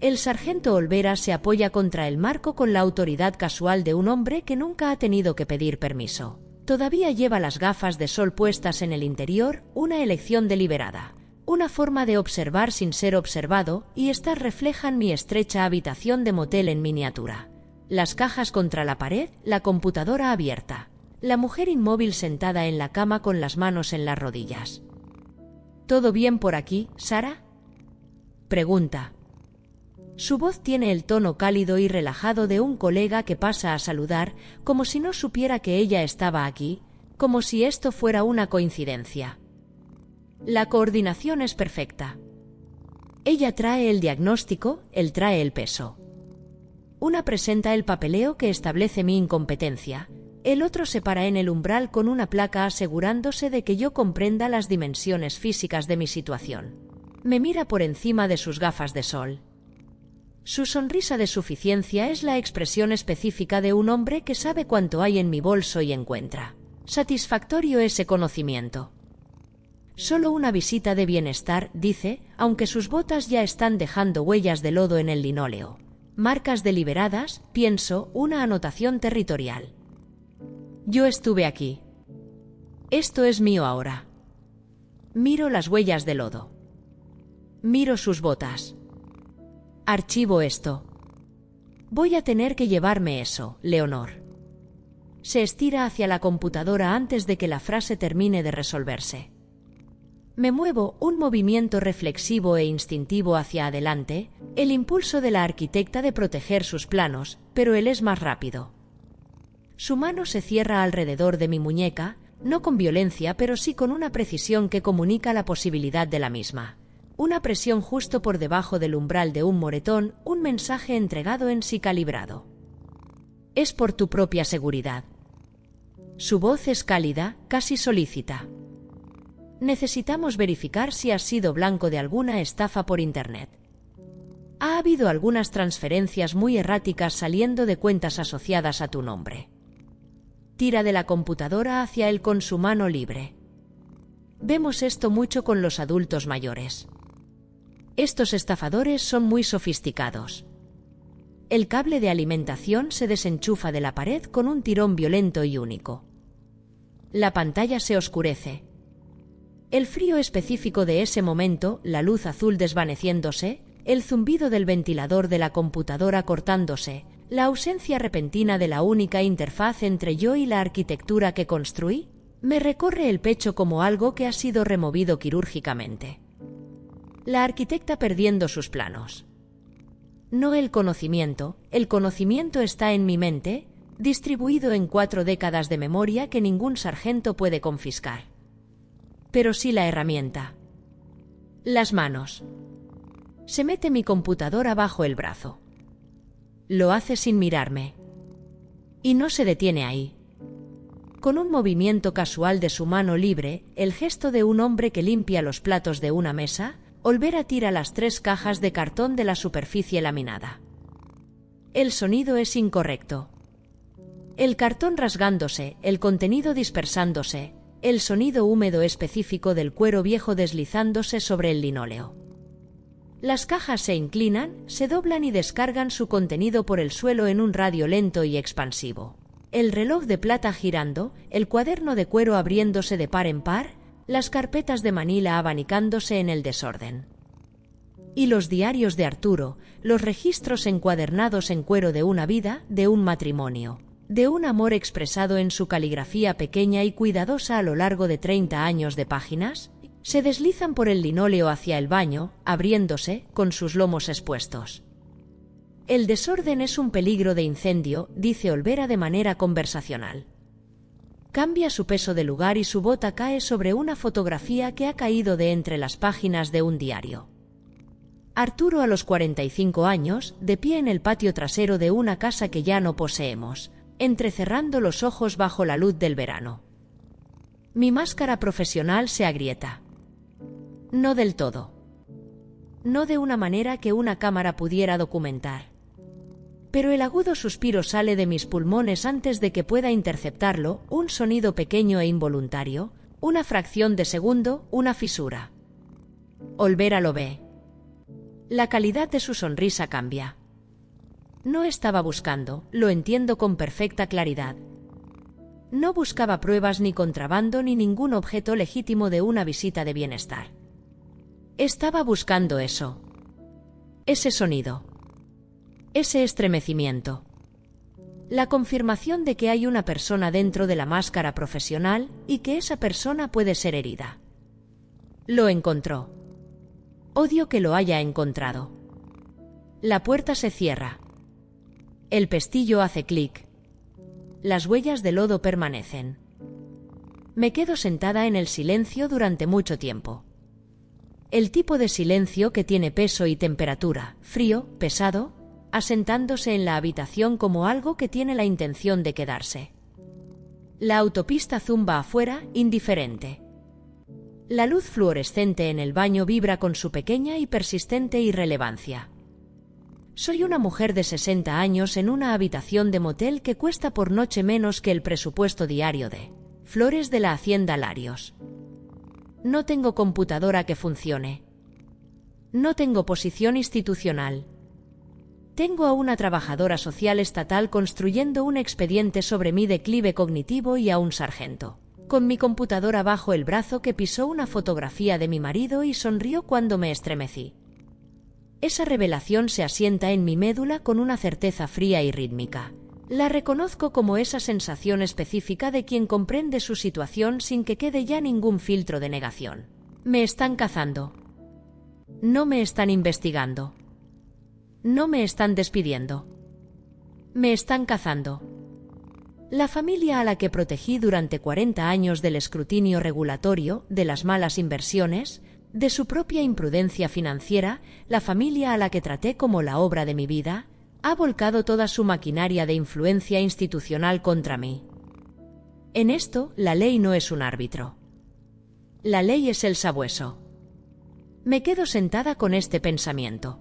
Speaker 1: El sargento Olvera se apoya contra el marco con la autoridad casual de un hombre que nunca ha tenido que pedir permiso. Todavía lleva las gafas de sol puestas en el interior, una elección deliberada. Una forma de observar sin ser observado, y estas reflejan mi estrecha habitación de motel en miniatura. Las cajas contra la pared, la computadora abierta. La mujer inmóvil sentada en la cama con las manos en las rodillas. ¿Todo bien por aquí, Sara? Pregunta. Su voz tiene el tono cálido y relajado de un colega que pasa a saludar, como si no supiera que ella estaba aquí, como si esto fuera una coincidencia. La coordinación es perfecta. Ella trae el diagnóstico, él trae el peso. Una presenta el papeleo que establece mi incompetencia, el otro se para en el umbral con una placa asegurándose de que yo comprenda las dimensiones físicas de mi situación. Me mira por encima de sus gafas de sol. Su sonrisa de suficiencia es la expresión específica de un hombre que sabe cuánto hay en mi bolso y encuentra satisfactorio ese conocimiento. Solo una visita de bienestar, dice, aunque sus botas ya están dejando huellas de lodo en el linóleo. Marcas deliberadas, pienso, una anotación territorial. Yo estuve aquí. Esto es mío ahora. Miro las huellas de lodo. Miro sus botas. Archivo esto. Voy a tener que llevarme eso, Leonor. Se estira hacia la computadora antes de que la frase termine de resolverse. Me muevo, un movimiento reflexivo e instintivo hacia adelante, el impulso de la arquitecta de proteger sus planos, pero él es más rápido. Su mano se cierra alrededor de mi muñeca, no con violencia pero sí con una precisión que comunica la posibilidad de la misma. Una presión justo por debajo del umbral de un moretón, un mensaje entregado en sí calibrado. Es por tu propia seguridad. Su voz es cálida, casi solícita. Necesitamos verificar si has sido blanco de alguna estafa por Internet. Ha habido algunas transferencias muy erráticas saliendo de cuentas asociadas a tu nombre. Tira de la computadora hacia él con su mano libre. Vemos esto mucho con los adultos mayores. Estos estafadores son muy sofisticados. El cable de alimentación se desenchufa de la pared con un tirón violento y único. La pantalla se oscurece. El frío específico de ese momento, la luz azul desvaneciéndose, el zumbido del ventilador de la computadora cortándose, la ausencia repentina de la única interfaz entre yo y la arquitectura que construí, me recorre el pecho como algo que ha sido removido quirúrgicamente. La arquitecta perdiendo sus planos. No el conocimiento está en mi mente, distribuido en 4 décadas de memoria que ningún sargento puede confiscar. Pero sí la herramienta. Las manos. Se mete mi computadora bajo el brazo. Lo hace sin mirarme. Y no se detiene ahí. Con un movimiento casual de su mano libre, el gesto de un hombre que limpia los platos de una mesa, Olvera tira las 3 cajas de cartón de la superficie laminada. El sonido es incorrecto. El cartón rasgándose, el contenido dispersándose, el sonido húmedo específico del cuero viejo deslizándose sobre el linóleo. Las cajas se inclinan, se doblan y descargan su contenido por el suelo en un radio lento y expansivo. El reloj de plata girando, el cuaderno de cuero abriéndose de par en par, las carpetas de Manila abanicándose en el desorden. Y los diarios de Arturo, los registros encuadernados en cuero de una vida, de un matrimonio, de un amor expresado en su caligrafía pequeña y cuidadosa a lo largo de 30 años de páginas, se deslizan por el linóleo hacia el baño, abriéndose, con sus lomos expuestos. El desorden es un peligro de incendio, dice Olvera de manera conversacional. Cambia su peso de lugar y su bota cae sobre una fotografía que ha caído de entre las páginas de un diario. Arturo a los 45 años, de pie en el patio trasero de una casa que ya no poseemos, entrecerrando los ojos bajo la luz del verano. Mi máscara profesional se agrieta. No del todo. No de una manera que una cámara pudiera documentar. Pero el agudo suspiro sale de mis pulmones antes de que pueda interceptarlo, un sonido pequeño e involuntario, una fracción de segundo, una fisura. Olvera lo ve. La calidad de su sonrisa cambia. No estaba buscando, lo entiendo con perfecta claridad. No buscaba pruebas ni contrabando ni ningún objeto legítimo de una visita de bienestar. Estaba buscando eso. Ese sonido. Ese estremecimiento. La confirmación de que hay una persona dentro de la máscara profesional y que esa persona puede ser herida. Lo encontró. Odio que lo haya encontrado. La puerta se cierra. El pestillo hace clic. Las huellas de lodo permanecen. Me quedo sentada en el silencio durante mucho tiempo. El tipo de silencio que tiene peso y temperatura, frío, pesado, asentándose en la habitación como algo que tiene la intención de quedarse. La autopista zumba afuera, indiferente. La luz fluorescente en el baño vibra con su pequeña y persistente irrelevancia. Soy una mujer de 60 años en una habitación de motel que cuesta por noche menos que el presupuesto diario de Flores de la Hacienda Larios. No tengo computadora que funcione. No tengo posición institucional. Tengo a una trabajadora social estatal construyendo un expediente sobre mi declive cognitivo y a un sargento, con mi computadora bajo el brazo, que pisó una fotografía de mi marido y sonrió cuando me estremecí. Esa revelación se asienta en mi médula con una certeza fría y rítmica. La reconozco como esa sensación específica de quien comprende su situación sin que quede ya ningún filtro de negación. Me están cazando. No me están investigando. No me están despidiendo. Me están cazando. La familia a la que protegí durante 40 años del escrutinio regulatorio, de las malas inversiones, de su propia imprudencia financiera, la familia a la que traté como la obra de mi vida, ha volcado toda su maquinaria de influencia institucional contra mí. En esto, la ley no es un árbitro. La ley es el sabueso. Me quedo sentada con este pensamiento.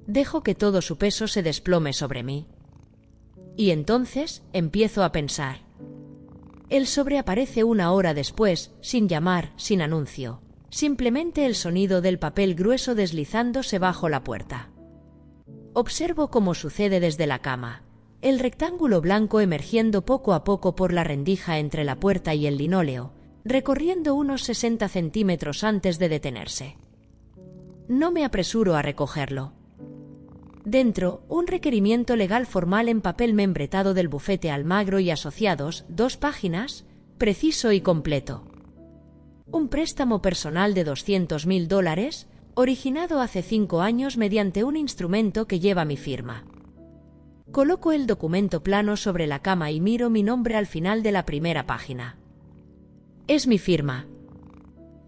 Speaker 1: Dejo que todo su peso se desplome sobre mí. Y entonces empiezo a pensar. El sobre aparece una hora después, sin llamar, sin anuncio. Simplemente el sonido del papel grueso deslizándose bajo la puerta. Observo cómo sucede desde la cama, el rectángulo blanco emergiendo poco a poco por la rendija entre la puerta y el linóleo, recorriendo unos 60 centímetros antes de detenerse. No me apresuro a recogerlo. Dentro, un requerimiento legal formal en papel membretado del bufete Almagro y Asociados, 2 páginas, preciso y completo. Un préstamo personal de $200.000, originado hace 5 años mediante un instrumento que lleva mi firma. Coloco el documento plano sobre la cama y miro mi nombre al final de la primera página. Es mi firma.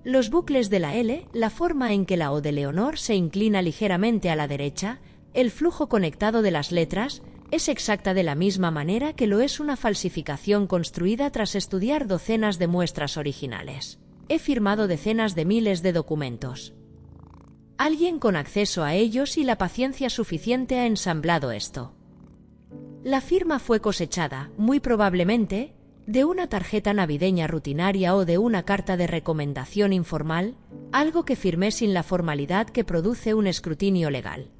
Speaker 1: Los bucles de la L, la forma en que la O de Leonor se inclina ligeramente a la derecha, el flujo conectado de las letras, es exacta de la misma manera que lo es una falsificación construida tras estudiar docenas de muestras originales. He firmado decenas de miles de documentos. Alguien con acceso a ellos y la paciencia suficiente ha ensamblado esto. La firma fue cosechada, muy probablemente, de una tarjeta navideña rutinaria o de una carta de recomendación informal, algo que firmé sin la formalidad que produce un escrutinio legal.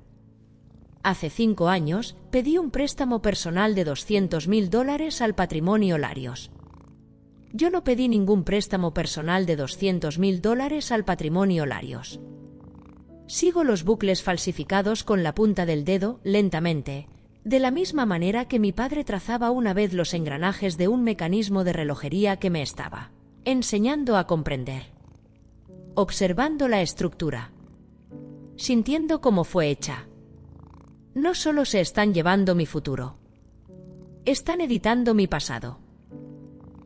Speaker 1: Hace 5 años, pedí un préstamo personal de $200.000 al patrimonio Larios. Yo no pedí ningún préstamo personal de $200.000 al patrimonio Larios. Sigo los bucles falsificados con la punta del dedo, lentamente, de la misma manera que mi padre trazaba una vez los engranajes de un mecanismo de relojería que me estaba enseñando a comprender. Observando la estructura. Sintiendo cómo fue hecha. No solo se están llevando mi futuro. Están editando mi pasado.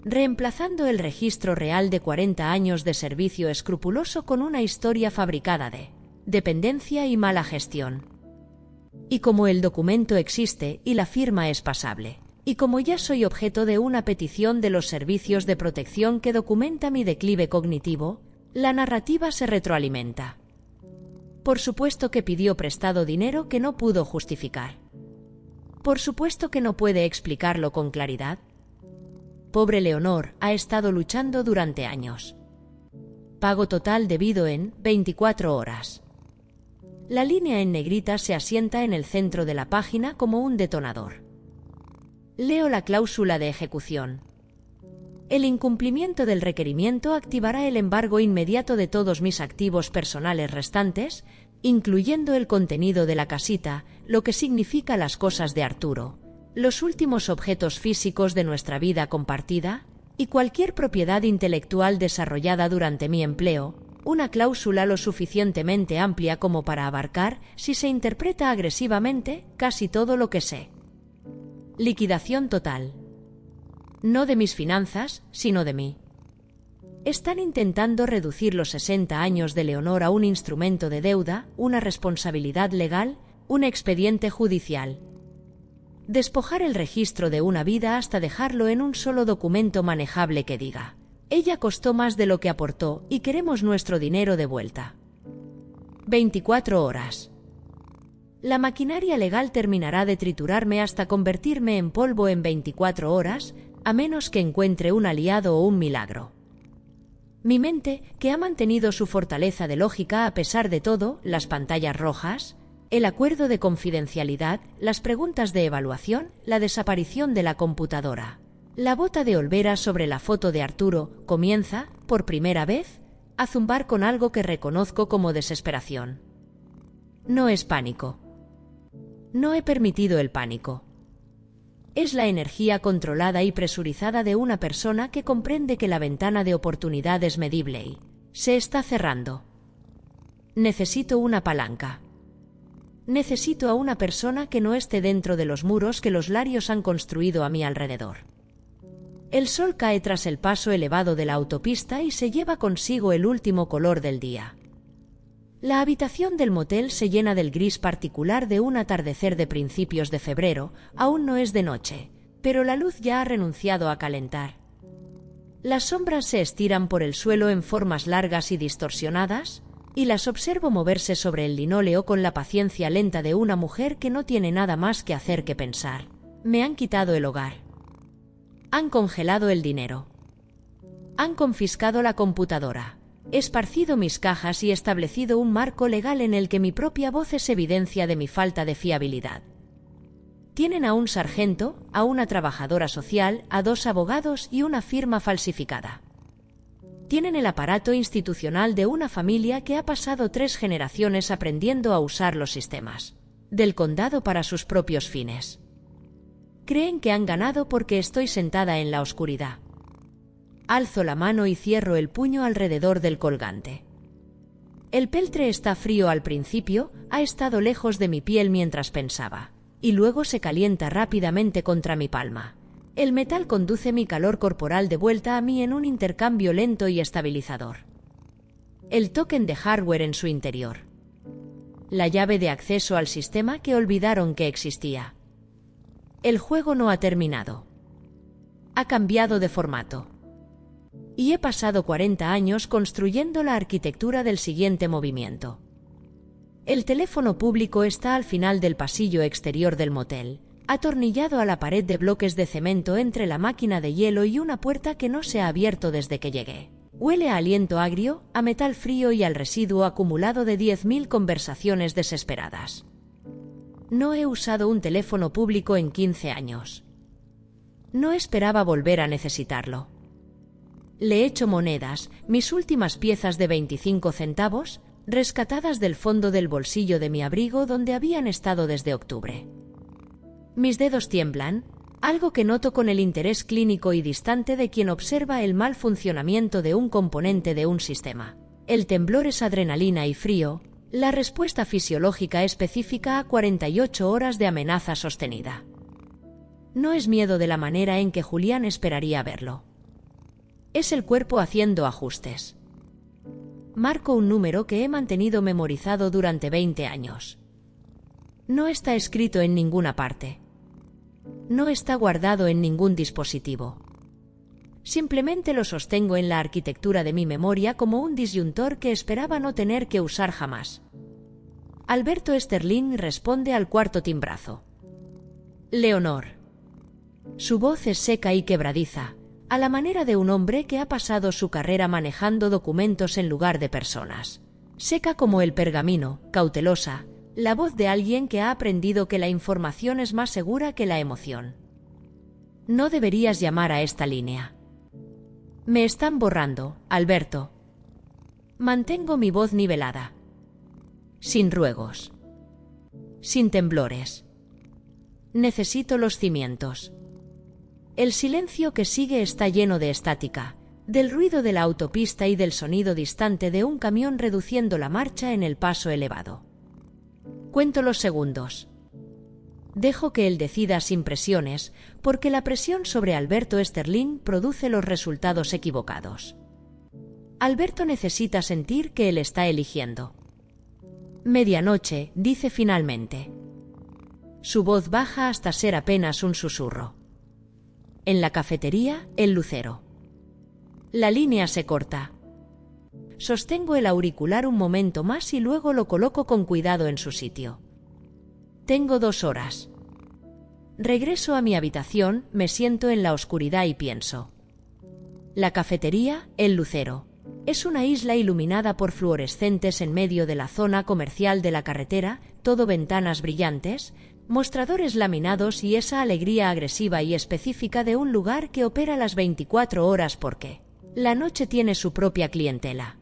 Speaker 1: Reemplazando el registro real de 40 años de servicio escrupuloso con una historia fabricada de dependencia y mala gestión. Y como el documento existe y la firma es pasable, y como ya soy objeto de una petición de los servicios de protección que documenta mi declive cognitivo, la narrativa se retroalimenta. Por supuesto que pidió prestado dinero que no pudo justificar. Por supuesto que no puede explicarlo con claridad. Pobre Leonor, ha estado luchando durante años. Pago total debido en 24 horas. La línea en negrita se asienta en el centro de la página como un detonador. Leo la cláusula de ejecución. El incumplimiento del requerimiento activará el embargo inmediato de todos mis activos personales restantes, incluyendo el contenido de la casita, lo que significa las cosas de Arturo, los últimos objetos físicos de nuestra vida compartida, y cualquier propiedad intelectual desarrollada durante mi empleo, una cláusula lo suficientemente amplia como para abarcar, si se interpreta agresivamente, casi todo lo que sé. Liquidación total. No de mis finanzas, sino de mí. Están intentando reducir los 60 años de Leonor a un instrumento de deuda, una responsabilidad legal, un expediente judicial. Despojar el registro de una vida hasta dejarlo en un solo documento manejable que diga: ella costó más de lo que aportó y queremos nuestro dinero de vuelta. 24 horas. La maquinaria legal terminará de triturarme hasta convertirme en polvo en 24 horas, a menos que encuentre un aliado o un milagro. Mi mente, que ha mantenido su fortaleza de lógica a pesar de todo, las pantallas rojas, el acuerdo de confidencialidad, las preguntas de evaluación, la desaparición de la computadora. La bota de Olvera sobre la foto de Arturo comienza, por primera vez, a zumbar con algo que reconozco como desesperación. No es pánico. No he permitido el pánico. Es la energía controlada y presurizada de una persona que comprende que la ventana de oportunidad es medible y se está cerrando. Necesito una palanca. Necesito a una persona que no esté dentro de los muros que los larios han construido a mi alrededor. El sol cae tras el paso elevado de la autopista y se lleva consigo el último color del día. La habitación del motel se llena del gris particular de un atardecer de principios de febrero. Aún no es de noche, pero la luz ya ha renunciado a calentar. Las sombras se estiran por el suelo en formas largas y distorsionadas, y las observo moverse sobre el linóleo con la paciencia lenta de una mujer que no tiene nada más que hacer que pensar. Me han quitado el hogar. Han congelado el dinero. Han confiscado la computadora. Esparcido mis cajas y establecido un marco legal en el que mi propia voz es evidencia de mi falta de fiabilidad. Tienen a un sargento, a una trabajadora social, a 2 abogados y una firma falsificada. Tienen el aparato institucional de una familia que ha pasado 3 generaciones aprendiendo a usar los sistemas del condado para sus propios fines. Creen que han ganado porque estoy sentada en la oscuridad. Alzo la mano y cierro el puño alrededor del colgante. El peltre está frío al principio, ha estado lejos de mi piel mientras pensaba, y luego se calienta rápidamente contra mi palma. El metal conduce mi calor corporal de vuelta a mí en un intercambio lento y estabilizador. El token de hardware en su interior. La llave de acceso al sistema que olvidaron que existía. El juego no ha terminado. Ha cambiado de formato. Y he pasado 40 años construyendo la arquitectura del siguiente movimiento. El teléfono público está al final del pasillo exterior del motel, atornillado a la pared de bloques de cemento entre la máquina de hielo y una puerta que no se ha abierto desde que llegué. Huele a aliento agrio, a metal frío y al residuo acumulado de 10.000 conversaciones desesperadas. No he usado un teléfono público en 15 años. No esperaba volver a necesitarlo. Le echo monedas, mis últimas piezas de 25 centavos, rescatadas del fondo del bolsillo de mi abrigo donde habían estado desde octubre. Mis dedos tiemblan, algo que noto con el interés clínico y distante de quien observa el mal funcionamiento de un componente de un sistema. El temblor es adrenalina y frío, la respuesta fisiológica específica a 48 horas de amenaza sostenida. No es miedo de la manera en que Julián esperaría verlo. Es el cuerpo haciendo ajustes. Marco un número que he mantenido memorizado durante 20 años. No está escrito en ninguna parte. No está guardado en ningún dispositivo. Simplemente lo sostengo en la arquitectura de mi memoria como un disyuntor que esperaba no tener que usar jamás. Alberto Sterling responde al cuarto timbrazo. Leonor. Su voz es seca y quebradiza, a la manera de un hombre que ha pasado su carrera manejando documentos en lugar de personas. Seca como el pergamino, cautelosa, la voz de alguien que ha aprendido que la información es más segura que la emoción. No deberías llamar a esta línea. Me están borrando, Alberto. Mantengo mi voz nivelada. Sin ruegos. Sin temblores. Necesito los cimientos. El silencio que sigue está lleno de estática, del ruido de la autopista y del sonido distante de un camión reduciendo la marcha en el paso elevado. Cuento los segundos. Dejo que él decida sin presiones, porque la presión sobre Alberto Sterling produce los resultados equivocados. Alberto necesita sentir que él está eligiendo. Medianoche, dice finalmente. Su voz baja hasta ser apenas un susurro. En la cafetería, el lucero. La línea se corta. Sostengo el auricular un momento más y luego lo coloco con cuidado en su sitio. Tengo 2 horas. Regreso a mi habitación, me siento en la oscuridad y pienso. La cafetería, el lucero. Es una isla iluminada por fluorescentes en medio de la zona comercial de la carretera, todo ventanas brillantes, mostradores laminados y esa alegría agresiva y específica de un lugar que opera las 24 horas porque la noche tiene su propia clientela.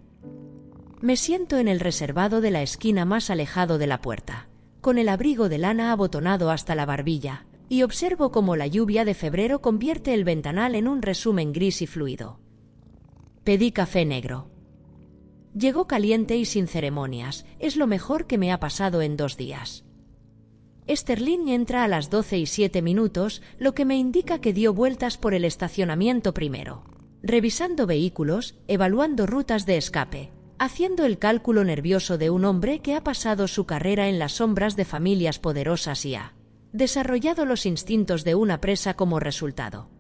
Speaker 1: Me siento en el reservado de la esquina más alejado de la puerta, con el abrigo de lana abotonado hasta la barbilla, y observo cómo la lluvia de febrero convierte el ventanal en un resumen gris y fluido. Pedí café negro. Llegó caliente y sin ceremonias, es lo mejor que me ha pasado en 2 días. Sterling entra a las 12:07, lo que me indica que dio vueltas por el estacionamiento primero, revisando vehículos, evaluando rutas de escape, haciendo el cálculo nervioso de un hombre que ha pasado su carrera en las sombras de familias poderosas y ha desarrollado los instintos de una presa como resultado.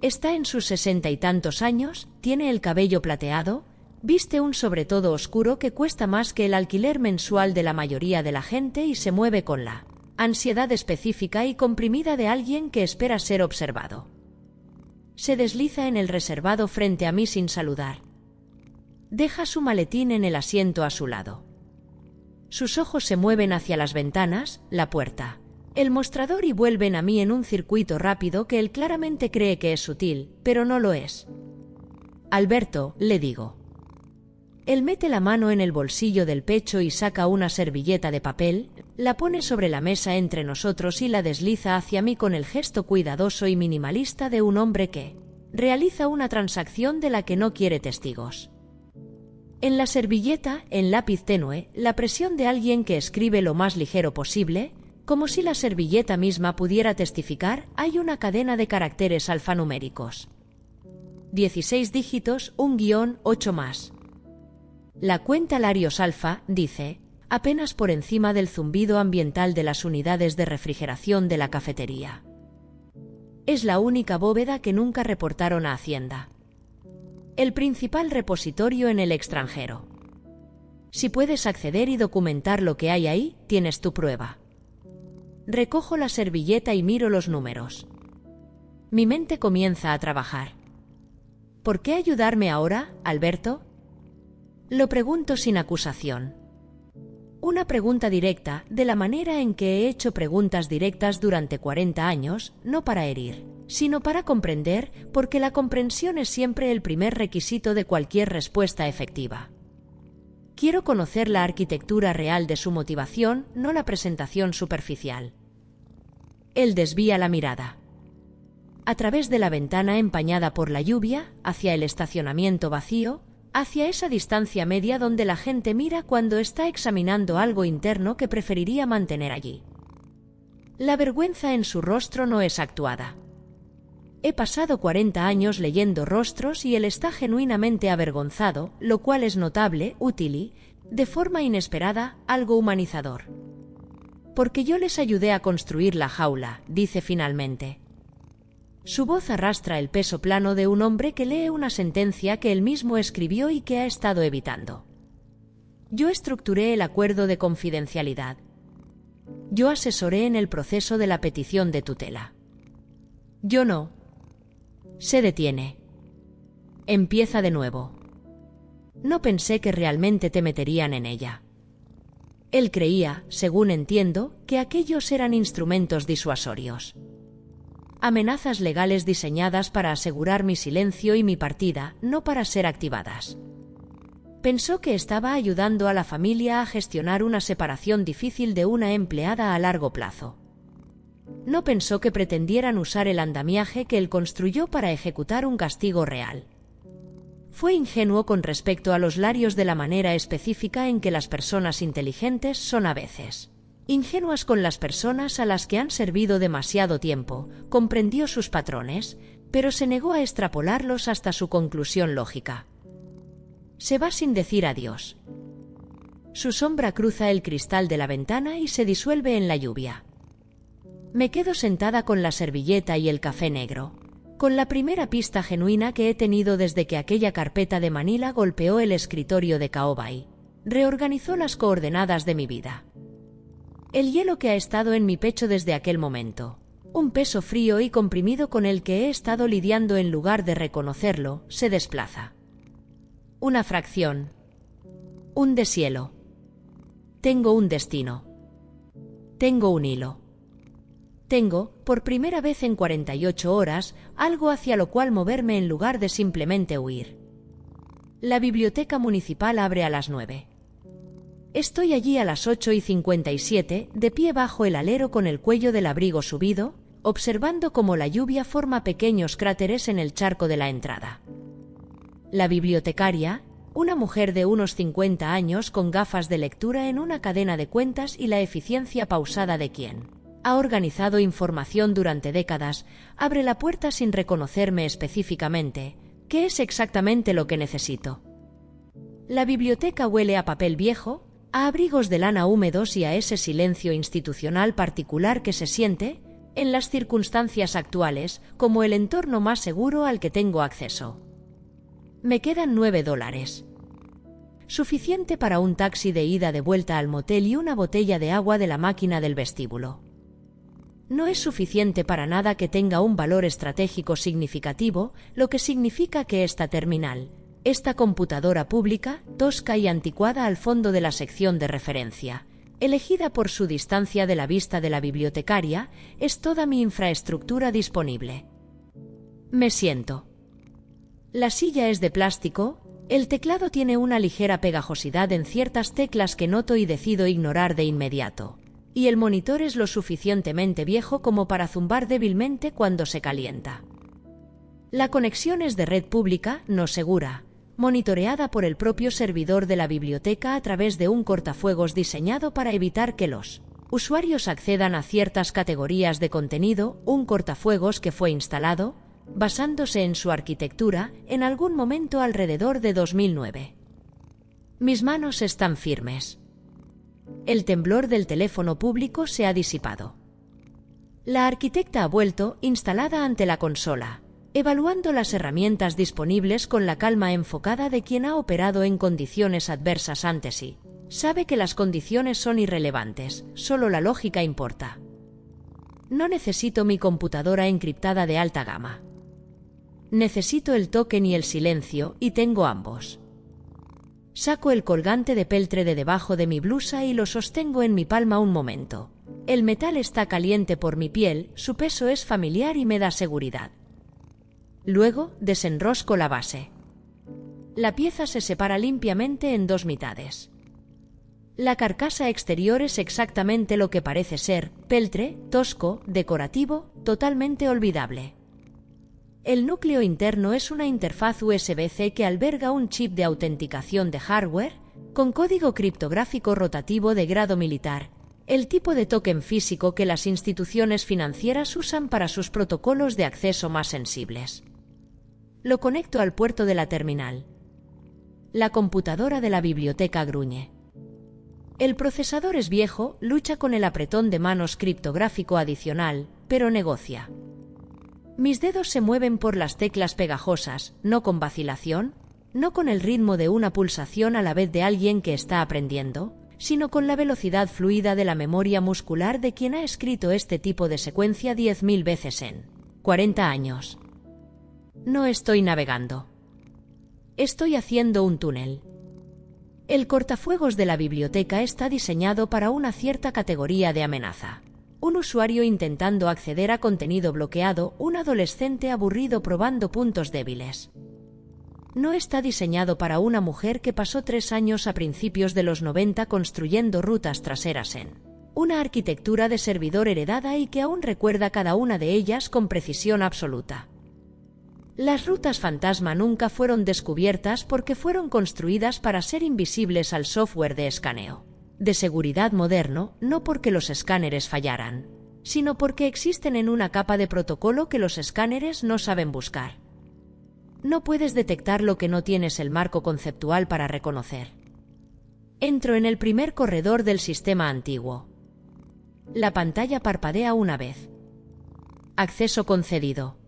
Speaker 1: Está en sus 60 y tantos años, tiene el cabello plateado, viste un sobretodo oscuro que cuesta más que el alquiler mensual de la mayoría de la gente y se mueve con la ansiedad específica y comprimida de alguien que espera ser observado. Se desliza en el reservado frente a mí sin saludar. Deja su maletín en el asiento a su lado. Sus ojos se mueven hacia las ventanas, la puerta, el mostrador y vuelven a mí en un circuito rápido que él claramente cree que es sutil, pero no lo es. Alberto, le digo. Él mete la mano en el bolsillo del pecho y saca una servilleta de papel, la pone sobre la mesa entre nosotros y la desliza hacia mí con el gesto cuidadoso y minimalista de un hombre que realiza una transacción de la que no quiere testigos. En la servilleta, en lápiz tenue, la presión de alguien que escribe lo más ligero posible, como si la servilleta misma pudiera testificar, hay una cadena de caracteres alfanuméricos. 16 dígitos, un guión, 8 más. La cuenta Larios Alfa, dice, apenas por encima del zumbido ambiental de las unidades de refrigeración de la cafetería. Es la única bóveda que nunca reportaron a Hacienda. El principal repositorio en el extranjero. Si puedes acceder y documentar lo que hay ahí, tienes tu prueba. Recojo la servilleta y miro los números. Mi mente comienza a trabajar. ¿Por qué ayudarme ahora, Alberto? Lo pregunto sin acusación. Una pregunta directa, de la manera en que he hecho preguntas directas durante 40 años, no para herir, sino para comprender, porque la comprensión es siempre el primer requisito de cualquier respuesta efectiva. Quiero conocer la arquitectura real de su motivación, no la presentación superficial. Él desvía la mirada. A través de la ventana empañada por la lluvia, hacia el estacionamiento vacío, hacia esa distancia media donde la gente mira cuando está examinando algo interno que preferiría mantener allí. La vergüenza en su rostro no es actuada. He pasado 40 años leyendo rostros y él está genuinamente avergonzado, lo cual es notable, útil y, de forma inesperada, algo humanizador. Porque yo les ayudé a construir la jaula, dice finalmente. Su voz arrastra el peso plano de un hombre que lee una sentencia que él mismo escribió y que ha estado evitando. Yo estructuré el acuerdo de confidencialidad. Yo asesoré en el proceso de la petición de tutela. Yo no. Se detiene. Empieza de nuevo. No pensé que realmente te meterían en ella. Él creía, según entiendo, que aquellos eran instrumentos disuasorios. Amenazas legales diseñadas para asegurar mi silencio y mi partida, no para ser activadas. Pensó que estaba ayudando a la familia a gestionar una separación difícil de una empleada a largo plazo. No pensó que pretendieran usar el andamiaje que él construyó para ejecutar un castigo real. Fue ingenuo con respecto a los larios de la manera específica en que las personas inteligentes son a veces ingenuas con las personas a las que han servido demasiado tiempo. Comprendió sus patrones, pero se negó a extrapolarlos hasta su conclusión lógica. Se va sin decir adiós. Su sombra cruza el cristal de la ventana y se disuelve en la lluvia. Me quedo sentada con la servilleta y el café negro, con la primera pista genuina que he tenido desde que aquella carpeta de Manila golpeó el escritorio de Caobai. Reorganizó las coordenadas de mi vida. El hielo que ha estado en mi pecho desde aquel momento, un peso frío y comprimido con el que he estado lidiando en lugar de reconocerlo, se desplaza. Una fracción. Un deshielo. Tengo un destino. Tengo un hilo. Tengo, por primera vez en 48 horas, algo hacia lo cual moverme en lugar de simplemente huir. La biblioteca municipal abre a las 9. Estoy allí a las 8:57, de pie bajo el alero con el cuello del abrigo subido, observando cómo la lluvia forma pequeños cráteres en el charco de la entrada. La bibliotecaria, una mujer de unos 50 años con gafas de lectura en una cadena de cuentas y la eficiencia pausada de quien ha organizado información durante décadas, abre la puerta sin reconocerme específicamente. ¿Qué es exactamente lo que necesito? La biblioteca huele a papel viejo, a abrigos de lana húmedos y a ese silencio institucional particular que se siente, en las circunstancias actuales, como el entorno más seguro al que tengo acceso. Me quedan $9. Suficiente para un taxi de ida de vuelta al motel y una botella de agua de la máquina del vestíbulo. No es suficiente para nada que tenga un valor estratégico significativo, lo que significa que esta terminal, esta computadora pública, tosca y anticuada al fondo de la sección de referencia, elegida por su distancia de la vista de la bibliotecaria, es toda mi infraestructura disponible. Me siento. La silla es de plástico, el teclado tiene una ligera pegajosidad en ciertas teclas que noto y decido ignorar de inmediato, y el monitor es lo suficientemente viejo como para zumbar débilmente cuando se calienta. La conexión es de red pública, no segura, monitoreada por el propio servidor de la biblioteca a través de un cortafuegos diseñado para evitar que los usuarios accedan a ciertas categorías de contenido, un cortafuegos que fue instalado, basándose en su arquitectura, en algún momento alrededor de 2009. Mis manos están firmes. El temblor del teléfono público se ha disipado. La arquitecta ha vuelto, instalada ante la consola, evaluando las herramientas disponibles con la calma enfocada de quien ha operado en condiciones adversas antes y sabe que las condiciones son irrelevantes, solo la lógica importa. No necesito mi computadora encriptada de alta gama. Necesito el token y el silencio, y tengo ambos. Saco el colgante de peltre de debajo de mi blusa y lo sostengo en mi palma un momento. El metal está caliente por mi piel, su peso es familiar y me da seguridad. Luego, desenrosco la base. La pieza se separa limpiamente en dos mitades. La carcasa exterior es exactamente lo que parece ser, peltre, tosco, decorativo, totalmente olvidable. El núcleo interno es una interfaz USB-C que alberga un chip de autenticación de hardware, con código criptográfico rotativo de grado militar, el tipo de token físico que las instituciones financieras usan para sus protocolos de acceso más sensibles. Lo conecto al puerto de la terminal. La computadora de la biblioteca gruñe. El procesador es viejo, lucha con el apretón de manos criptográfico adicional, pero negocia. Mis dedos se mueven por las teclas pegajosas, no con vacilación, no con el ritmo de una pulsación a la vez de alguien que está aprendiendo, sino con la velocidad fluida de la memoria muscular de quien ha escrito este tipo de secuencia 10.000 veces en 40 años. No estoy navegando. Estoy haciendo un túnel. El cortafuegos de la biblioteca está diseñado para una cierta categoría de amenaza. Un usuario intentando acceder a contenido bloqueado, un adolescente aburrido probando puntos débiles. No está diseñado para una mujer que pasó 3 años a principios de los 90 construyendo rutas traseras en una arquitectura de servidor heredada y que aún recuerda cada una de ellas con precisión absoluta. Las rutas fantasma nunca fueron descubiertas porque fueron construidas para ser invisibles al software de escaneo de seguridad moderno, no porque los escáneres fallaran, sino porque existen en una capa de protocolo que los escáneres no saben buscar. No puedes detectar lo que no tienes el marco conceptual para reconocer. Entro en el primer corredor del sistema antiguo. La pantalla parpadea una vez. Acceso concedido.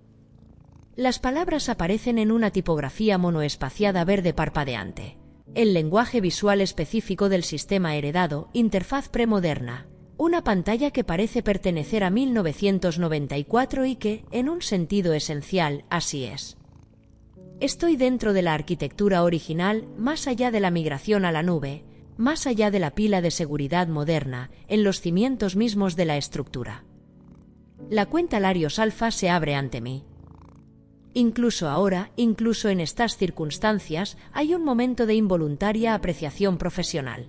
Speaker 1: Las palabras aparecen en una tipografía monoespaciada verde parpadeante. El lenguaje visual específico del sistema heredado, interfaz premoderna. Una pantalla que parece pertenecer a 1994 y que, en un sentido esencial, así es. Estoy dentro de la arquitectura original, más allá de la migración a la nube, más allá de la pila de seguridad moderna, en los cimientos mismos de la estructura. La cuenta Larios Alpha se abre ante mí. Incluso ahora, incluso en estas circunstancias, hay un momento de involuntaria apreciación profesional.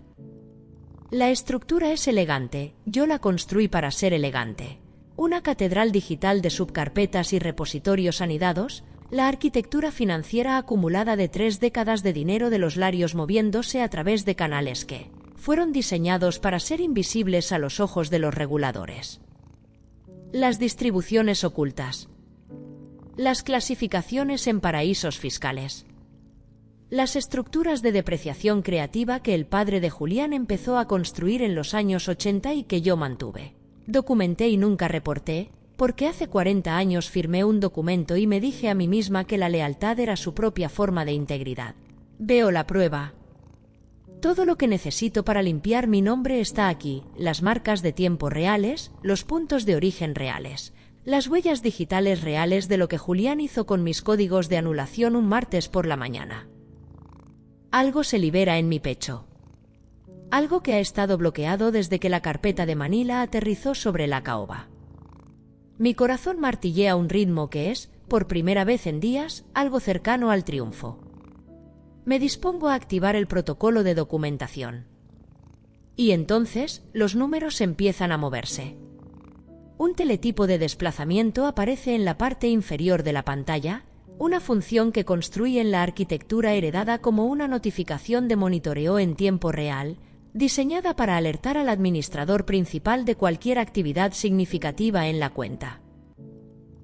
Speaker 1: La estructura es elegante, yo la construí para ser elegante. Una catedral digital de subcarpetas y repositorios anidados, la arquitectura financiera acumulada de 3 décadas de dinero de los Larios moviéndose a través de canales que fueron diseñados para ser invisibles a los ojos de los reguladores. Las distribuciones ocultas. Las clasificaciones en paraísos fiscales. Las estructuras de depreciación creativa que el padre de Julián empezó a construir en los años 80 y que yo mantuve. Documenté y nunca reporté, porque hace 40 años firmé un documento y me dije a mí misma que la lealtad era su propia forma de integridad. Veo la prueba. Todo lo que necesito para limpiar mi nombre está aquí, las marcas de tiempo reales, los puntos de origen reales. Las huellas digitales reales de lo que Julián hizo con mis códigos de anulación un martes por la mañana. Algo se libera en mi pecho. Algo que ha estado bloqueado desde que la carpeta de Manila aterrizó sobre la caoba. Mi corazón martillea un ritmo que es, por primera vez en días, algo cercano al triunfo. Me dispongo a activar el protocolo de documentación. Y entonces, los números empiezan a moverse. Un teletipo de desplazamiento aparece en la parte inferior de la pantalla, una función que construye en la arquitectura heredada como una notificación de monitoreo en tiempo real, diseñada para alertar al administrador principal de cualquier actividad significativa en la cuenta.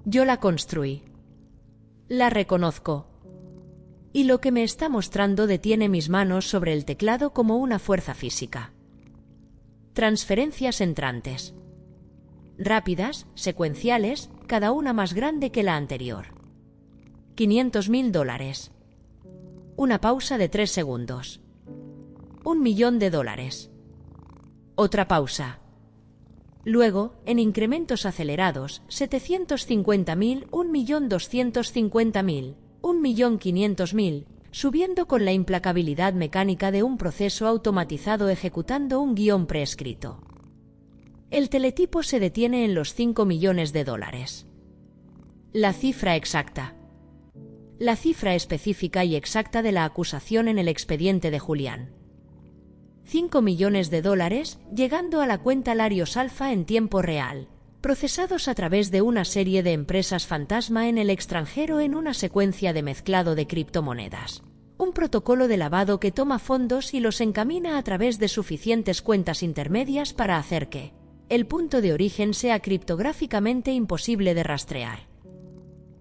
Speaker 1: Yo la construí. La reconozco. Y lo que me está mostrando detiene mis manos sobre el teclado como una fuerza física. Transferencias entrantes. Rápidas, secuenciales, cada una más grande que la anterior. $500.000. Una pausa de 3 segundos. $1.000.000. Otra pausa. Luego, en incrementos acelerados, 750.000, 1.250.000, 1.500.000, subiendo con la implacabilidad mecánica de un proceso automatizado ejecutando un guión preescrito. El teletipo se detiene en los $5 millones. La cifra exacta. La cifra específica y exacta de la acusación en el expediente de Julián. $5 millones, llegando a la cuenta Larios Alpha en tiempo real, procesados a través de una serie de empresas fantasma en el extranjero en una secuencia de mezclado de criptomonedas. Un protocolo de lavado que toma fondos y los encamina a través de suficientes cuentas intermedias para hacer que el punto de origen sea criptográficamente imposible de rastrear.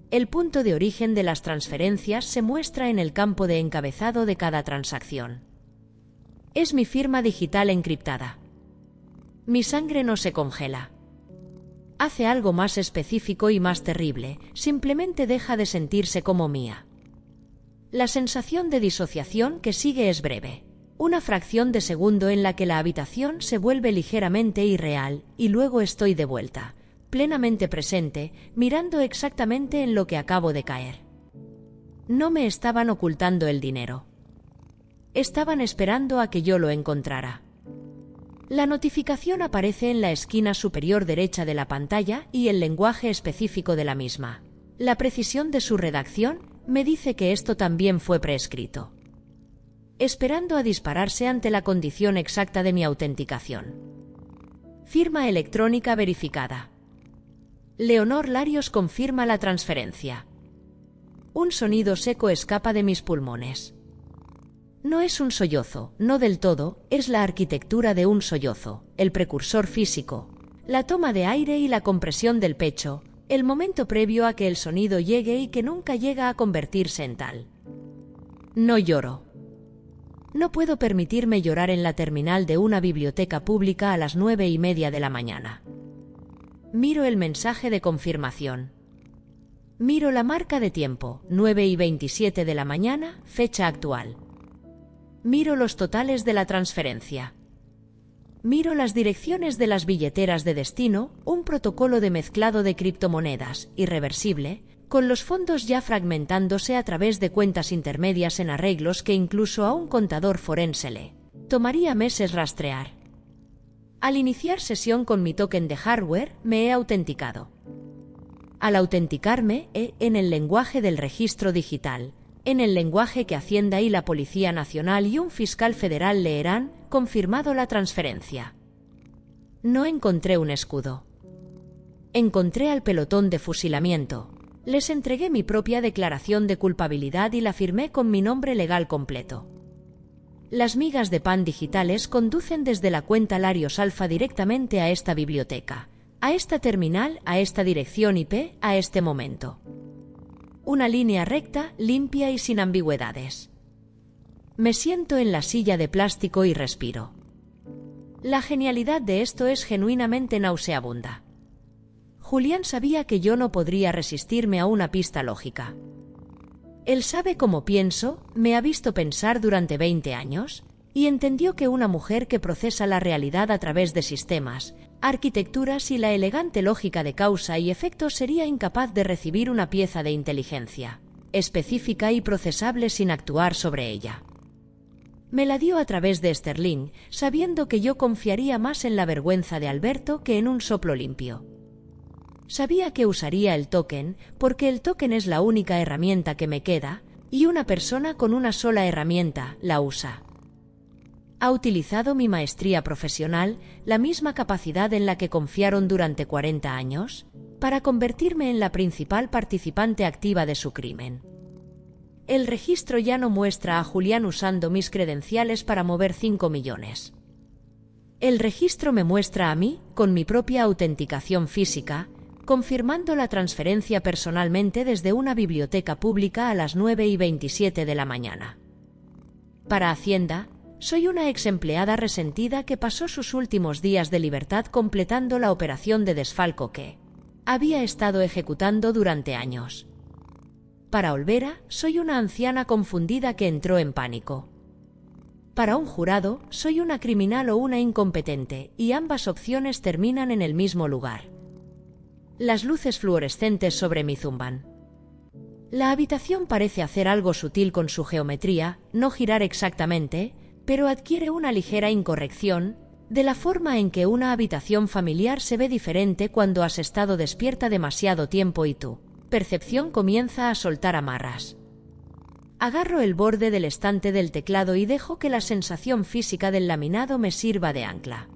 Speaker 1: El punto de origen de las transferencias se muestra en el campo de encabezado de cada transacción. Es mi firma digital encriptada. Mi sangre no se congela. Hace algo más específico y más terrible, simplemente deja de sentirse como mía. La sensación de disociación que sigue es breve. Una fracción de segundo en la que la habitación se vuelve ligeramente irreal, y luego estoy de vuelta, plenamente presente, mirando exactamente en lo que acabo de caer. No me estaban ocultando el dinero. Estaban esperando a que yo lo encontrara. La notificación aparece en la esquina superior derecha de la pantalla y el lenguaje específico de la misma. La precisión de su redacción me dice que esto también fue preescrito. Esperando a dispararse ante la condición exacta de mi autenticación. Firma electrónica verificada. Leonor Larios confirma la transferencia. Un sonido seco escapa de mis pulmones. No es un sollozo, no del todo, es la arquitectura de un sollozo, el precursor físico, la toma de aire y la compresión del pecho, el momento previo a que el sonido llegue y que nunca llega a convertirse en tal. No lloro. No puedo permitirme llorar en la terminal de una biblioteca pública a las 9:30 de la mañana. Miro el mensaje de confirmación. Miro la marca de tiempo, 9:27 de la mañana, fecha actual. Miro los totales de la transferencia. Miro las direcciones de las billeteras de destino, un protocolo de mezclado de criptomonedas, irreversible, con los fondos ya fragmentándose a través de cuentas intermedias en arreglos que incluso a un contador forense le tomaría meses rastrear. Al iniciar sesión con mi token de hardware, me he autenticado. Al autenticarme, en el lenguaje del registro digital, en el lenguaje que Hacienda y la Policía Nacional y un fiscal federal leerán, confirmado la transferencia. No encontré un escudo. Encontré al pelotón de fusilamiento. Les entregué mi propia declaración de culpabilidad y la firmé con mi nombre legal completo. Las migas de pan digitales conducen desde la cuenta Larios Alfa directamente a esta biblioteca, a esta terminal, a esta dirección IP, a este momento. Una línea recta, limpia y sin ambigüedades. Me siento en la silla de plástico y respiro. La genialidad de esto es genuinamente nauseabunda. Julián sabía que yo no podría resistirme a una pista lógica. Él sabe cómo pienso, me ha visto pensar durante 20 años, y entendió que una mujer que procesa la realidad a través de sistemas, arquitecturas y la elegante lógica de causa y efecto sería incapaz de recibir una pieza de inteligencia específica y procesable sin actuar sobre ella. Me la dio a través de Sterling, sabiendo que yo confiaría más en la vergüenza de Alberto que en un soplo limpio. Sabía que usaría el token, porque el token es la única herramienta que me queda, y una persona con una sola herramienta la usa. Ha utilizado mi maestría profesional, la misma capacidad en la que confiaron durante 40 años, para convertirme en la principal participante activa de su crimen. El registro ya no muestra a Julián usando mis credenciales para mover 5 millones. El registro me muestra a mí, con mi propia autenticación física, confirmando la transferencia personalmente desde una biblioteca pública a las 9:27 de la mañana. Para Hacienda, soy una exempleada resentida que pasó sus últimos días de libertad completando la operación de desfalco que había estado ejecutando durante años. Para Olvera, soy una anciana confundida que entró en pánico. Para un jurado, soy una criminal o una incompetente, y ambas opciones terminan en el mismo lugar. Las luces fluorescentes sobre mí zumban. La habitación parece hacer algo sutil con su geometría, no girar exactamente, pero adquiere una ligera incorrección, de la forma en que una habitación familiar se ve diferente cuando has estado despierta demasiado tiempo y tu percepción comienza a soltar amarras. Agarro el borde del estante del teclado y dejo que la sensación física del laminado me sirva de ancla.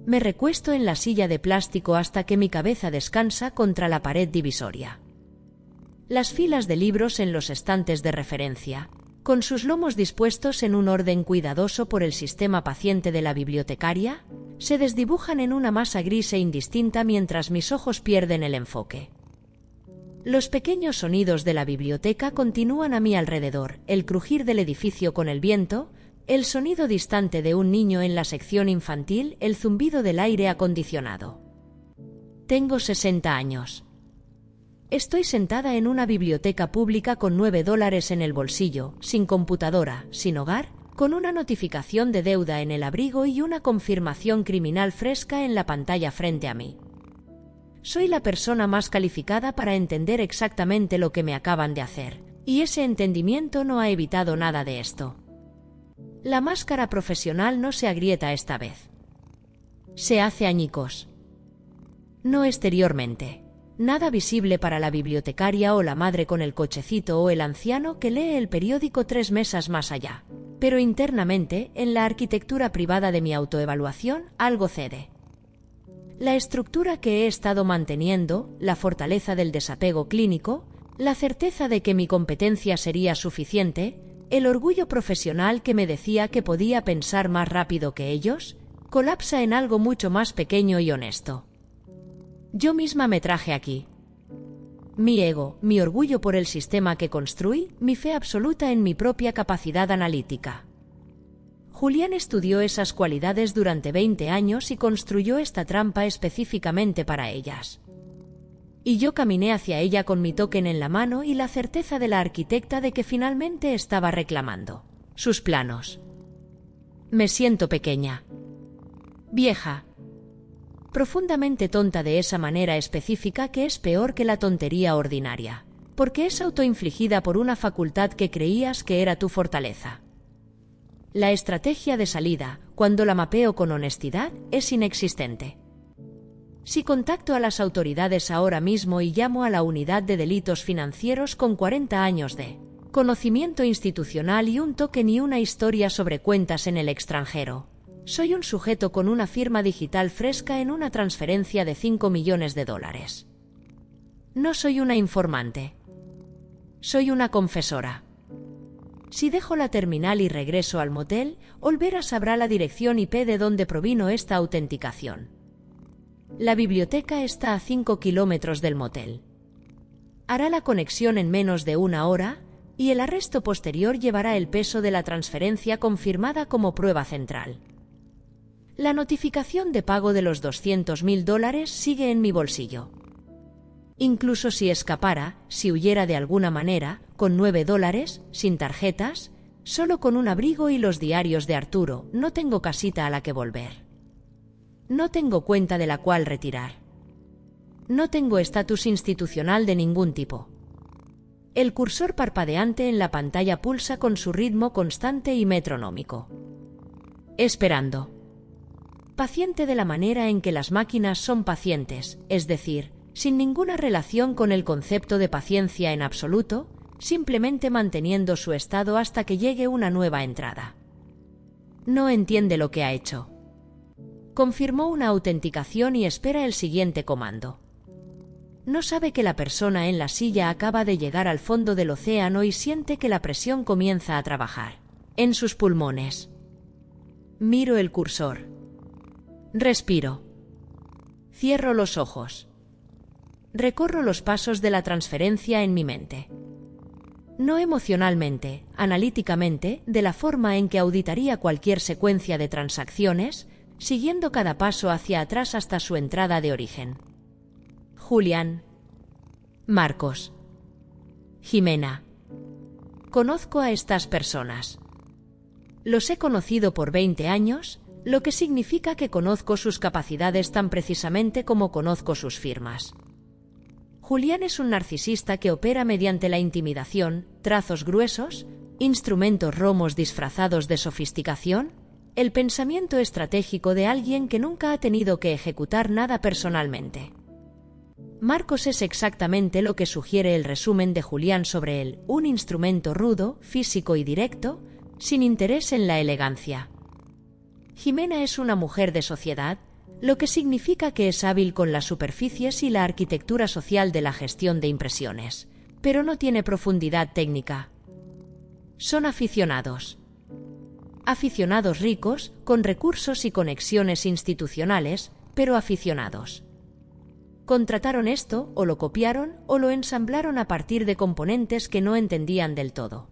Speaker 1: Me recuesto en la silla de plástico hasta que mi cabeza descansa contra la pared divisoria. Las filas de libros en los estantes de referencia, con sus lomos dispuestos en un orden cuidadoso por el sistema paciente de la bibliotecaria, se desdibujan en una masa gris e indistinta mientras mis ojos pierden el enfoque. Los pequeños sonidos de la biblioteca continúan a mi alrededor, el crujir del edificio con el viento, el sonido distante de un niño en la sección infantil, el zumbido del aire acondicionado. Tengo 60 años. Estoy sentada en una biblioteca pública con $9 en el bolsillo, sin computadora, sin hogar, con una notificación de deuda en el abrigo y una confirmación criminal fresca en la pantalla frente a mí. Soy la persona más calificada para entender exactamente lo que me acaban de hacer, y ese entendimiento no ha evitado nada de esto. La máscara profesional no se agrieta esta vez. Se hace añicos. No exteriormente. Nada visible para la bibliotecaria o la madre con el cochecito o el anciano que lee el periódico 3 mesas más allá. Pero internamente, en la arquitectura privada de mi autoevaluación, algo cede. La estructura que he estado manteniendo, la fortaleza del desapego clínico, La certeza de que mi competencia sería suficiente, el orgullo profesional que me decía que podía pensar más rápido que ellos, colapsa en algo mucho más pequeño y honesto. Yo misma me traje aquí. Mi ego, mi orgullo por el sistema que construí, mi fe absoluta en mi propia capacidad analítica. Julián estudió esas cualidades durante 20 años y construyó esta trampa específicamente para ellas. Y yo caminé hacia ella con mi token en la mano y la certeza de la arquitecta de que finalmente estaba reclamando sus planos. Me siento pequeña, vieja, profundamente tonta de esa manera específica que es peor que la tontería ordinaria, porque es autoinfligida por una facultad que creías que era tu fortaleza. La estrategia de salida, cuando la mapeo con honestidad, es inexistente. Si contacto a las autoridades ahora mismo y llamo a la unidad de delitos financieros con 40 años de conocimiento institucional y un token y una historia sobre cuentas en el extranjero, soy un sujeto con una firma digital fresca en una transferencia de $5 millones. No soy una informante. Soy una confesora. Si dejo la terminal y regreso al motel, Olvera sabrá la dirección IP de donde provino esta autenticación. La biblioteca está a 5 kilómetros del motel. Hará la conexión en menos de una hora, y el arresto posterior llevará el peso de la transferencia confirmada como prueba central. La notificación de pago de los $200.000 sigue en mi bolsillo. Incluso si escapara, si huyera de alguna manera, con $9, sin tarjetas, solo con un abrigo y los diarios de Arturo, no tengo casita a la que volver. No tengo cuenta de la cual retirar. No tengo estatus institucional de ningún tipo. El cursor parpadeante en la pantalla pulsa con su ritmo constante y metronómico. Esperando. Paciente de la manera en que las máquinas son pacientes, es decir, sin ninguna relación con el concepto de paciencia en absoluto, simplemente manteniendo su estado hasta que llegue una nueva entrada. No entiende lo que ha hecho. Confirmó una autenticación y espera el siguiente comando. No sabe que la persona en la silla acaba de llegar al fondo del océano y siente que la presión comienza a trabajar en sus pulmones. Miro el cursor. Respiro. Cierro los ojos. Recorro los pasos de la transferencia en mi mente. No emocionalmente, analíticamente, de la forma en que auditaría cualquier secuencia de transacciones, siguiendo cada paso hacia atrás hasta su entrada de origen. Julián. Marcos. Jimena. Conozco a estas personas. Los he conocido por 20 años, lo que significa que conozco sus capacidades tan precisamente como conozco sus firmas. Julián es un narcisista que opera mediante la intimidación, trazos gruesos, instrumentos romos disfrazados de sofisticación, el pensamiento estratégico de alguien que nunca ha tenido que ejecutar nada personalmente. Marcos es exactamente lo que sugiere el resumen de Julián sobre él, un instrumento rudo, físico y directo, sin interés en la elegancia. Jimena es una mujer de sociedad, lo que significa que es hábil con las superficies y la arquitectura social de la gestión de impresiones, pero no tiene profundidad técnica. Son aficionados. Aficionados ricos, con recursos y conexiones institucionales, pero aficionados. Contrataron esto, o lo copiaron, o lo ensamblaron a partir de componentes que no entendían del todo.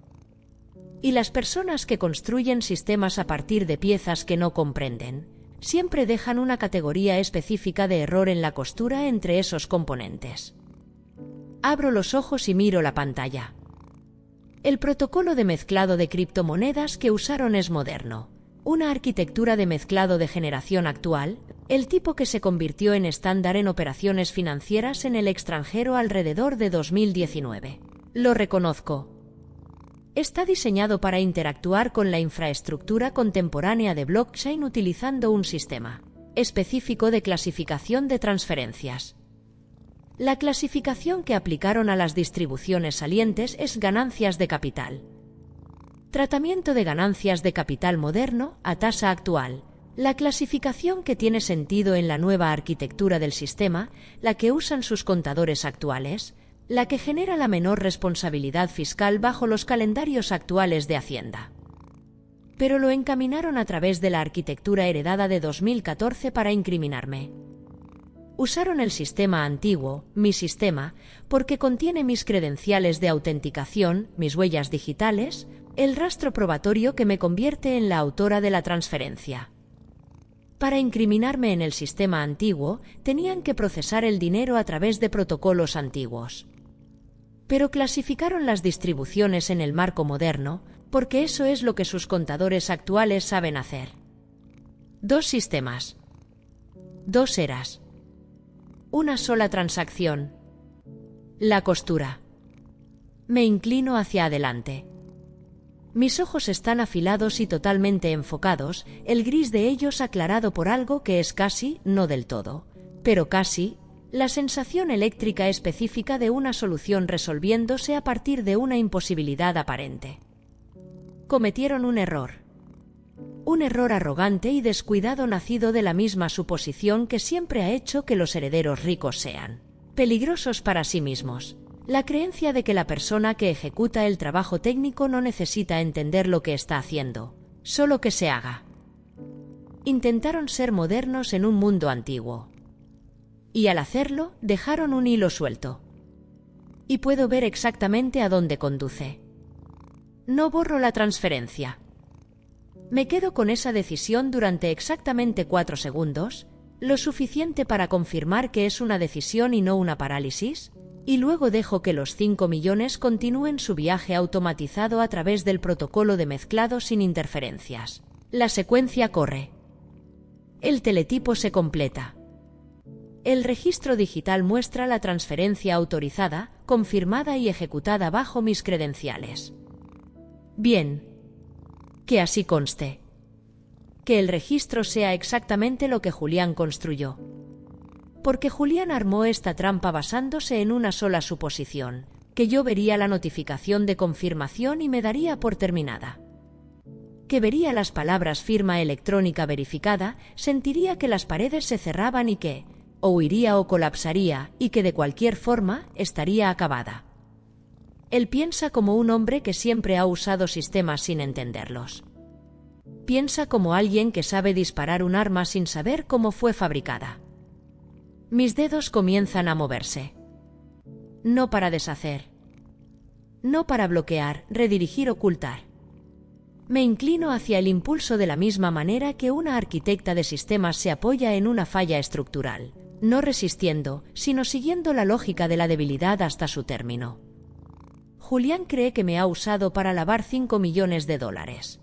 Speaker 1: Y las personas que construyen sistemas a partir de piezas que no comprenden, siempre dejan una categoría específica de error en la costura entre esos componentes. Abro los ojos y miro la pantalla. El protocolo de mezclado de criptomonedas que usaron es moderno, una arquitectura de mezclado de generación actual, el tipo que se convirtió en estándar en operaciones financieras en el extranjero alrededor de 2019. Lo reconozco. Está diseñado para interactuar con la infraestructura contemporánea de blockchain utilizando un sistema específico de clasificación de transferencias. La clasificación que aplicaron a las distribuciones salientes es ganancias de capital. Tratamiento de ganancias de capital moderno a tasa actual. La clasificación que tiene sentido en la nueva arquitectura del sistema, la que usan sus contadores actuales, la que genera la menor responsabilidad fiscal bajo los calendarios actuales de Hacienda. Pero lo encaminaron a través de la arquitectura heredada de 2014 para incriminarme. Usaron el sistema antiguo, mi sistema, porque contiene mis credenciales de autenticación, mis huellas digitales, el rastro probatorio que me convierte en la autora de la transferencia. Para incriminarme en el sistema antiguo, tenían que procesar el dinero a través de protocolos antiguos. Pero clasificaron las distribuciones en el marco moderno, porque eso es lo que sus contadores actuales saben hacer. 2 sistemas. 2 eras. Una sola transacción. La costura. Me inclino hacia adelante. Mis ojos están afilados y totalmente enfocados, el gris de ellos aclarado por algo que es casi, no del todo, pero casi, la sensación eléctrica específica de una solución resolviéndose a partir de una imposibilidad aparente. Cometieron un error. Un error arrogante y descuidado nacido de la misma suposición que siempre ha hecho que los herederos ricos sean peligrosos para sí mismos. La creencia de que la persona que ejecuta el trabajo técnico no necesita entender lo que está haciendo, solo que se haga. Intentaron ser modernos en un mundo antiguo. Y al hacerlo, dejaron un hilo suelto. Y puedo ver exactamente a dónde conduce. No borro la transferencia. Me quedo con esa decisión durante exactamente 4 segundos, lo suficiente para confirmar que es una decisión y no una parálisis, y luego dejo que los 5 millones continúen su viaje automatizado a través del protocolo de mezclado sin interferencias. La secuencia corre. El teletipo se completa. El registro digital muestra la transferencia autorizada, confirmada y ejecutada bajo mis credenciales. Bien. Que así conste. Que el registro sea exactamente lo que Julián construyó. Porque Julián armó esta trampa basándose en una sola suposición, que yo vería la notificación de confirmación y me daría por terminada. Que vería las palabras firma electrónica verificada, sentiría que las paredes se cerraban y que, o huiría o colapsaría, y que de cualquier forma, estaría acabada. Él piensa como un hombre que siempre ha usado sistemas sin entenderlos. Piensa como alguien que sabe disparar un arma sin saber cómo fue fabricada. Mis dedos comienzan a moverse. No para deshacer. No para bloquear, redirigir, ocultar. Me inclino hacia el impulso de la misma manera que una arquitecta de sistemas se apoya en una falla estructural, no resistiendo, sino siguiendo la lógica de la debilidad hasta su término. Julián cree que me ha usado para lavar 5 millones de dólares.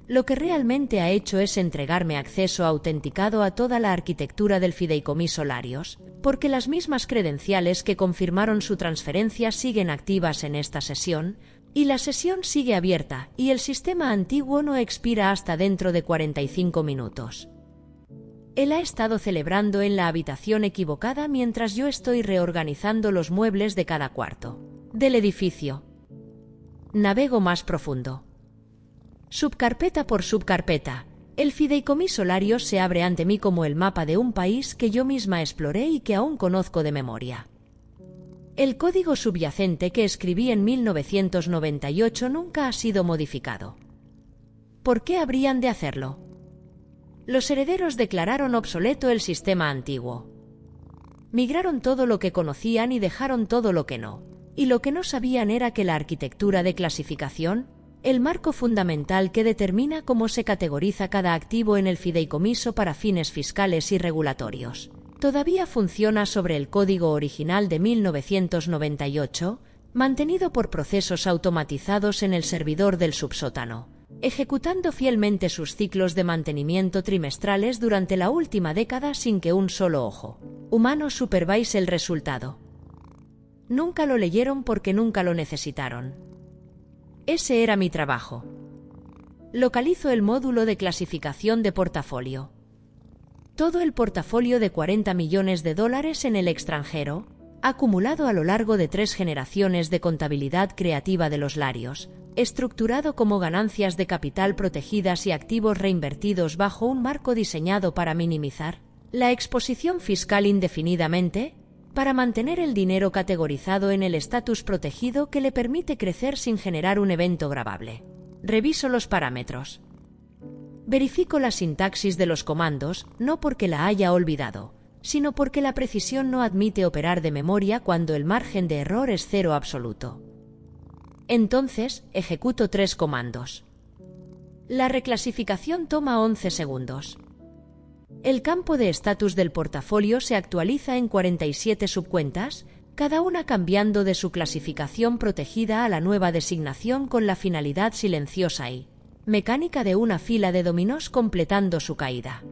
Speaker 1: Lo que realmente ha hecho es entregarme acceso autenticado a toda la arquitectura del fideicomiso Larios, porque las mismas credenciales que confirmaron su transferencia siguen activas en esta sesión, y la sesión sigue abierta, y el sistema antiguo no expira hasta dentro de 45 minutos. Él ha estado celebrando en la habitación equivocada mientras yo estoy reorganizando los muebles de cada cuarto del edificio. Navego más profundo. Subcarpeta por subcarpeta, el fideicomiso Larios se abre ante mí como el mapa de un país que yo misma exploré y que aún conozco de memoria. El código subyacente que escribí en 1998 nunca ha sido modificado. ¿Por qué habrían de hacerlo? Los herederos declararon obsoleto el sistema antiguo. Migraron todo lo que conocían y dejaron todo lo que no. Y lo que no sabían era que la arquitectura de clasificación, el marco fundamental que determina cómo se categoriza cada activo en el fideicomiso para fines fiscales y regulatorios, todavía funciona sobre el código original de 1998, mantenido por procesos automatizados en el servidor del subsótano, ejecutando fielmente sus ciclos de mantenimiento trimestrales durante la última década sin que un solo ojo humano supervise el resultado. Nunca lo leyeron porque nunca lo necesitaron. Ese era mi trabajo. Localizo el módulo de clasificación de portafolio. Todo el portafolio de 40 millones de dólares en el extranjero, acumulado a lo largo de 3 generaciones de contabilidad creativa de los Larios, estructurado como ganancias de capital protegidas y activos reinvertidos bajo un marco diseñado para minimizar la exposición fiscal indefinidamente, para mantener el dinero categorizado en el estatus protegido que le permite crecer sin generar un evento gravable. Reviso los parámetros. Verifico la sintaxis de los comandos, no porque la haya olvidado, sino porque la precisión no admite operar de memoria cuando el margen de error es cero absoluto. Entonces, ejecuto 3 comandos. La reclasificación toma 11 segundos. El campo de estatus del portafolio se actualiza en 47 subcuentas, cada una cambiando de su clasificación protegida a la nueva designación con la finalidad silenciosa y mecánica de una fila de dominós completando su caída.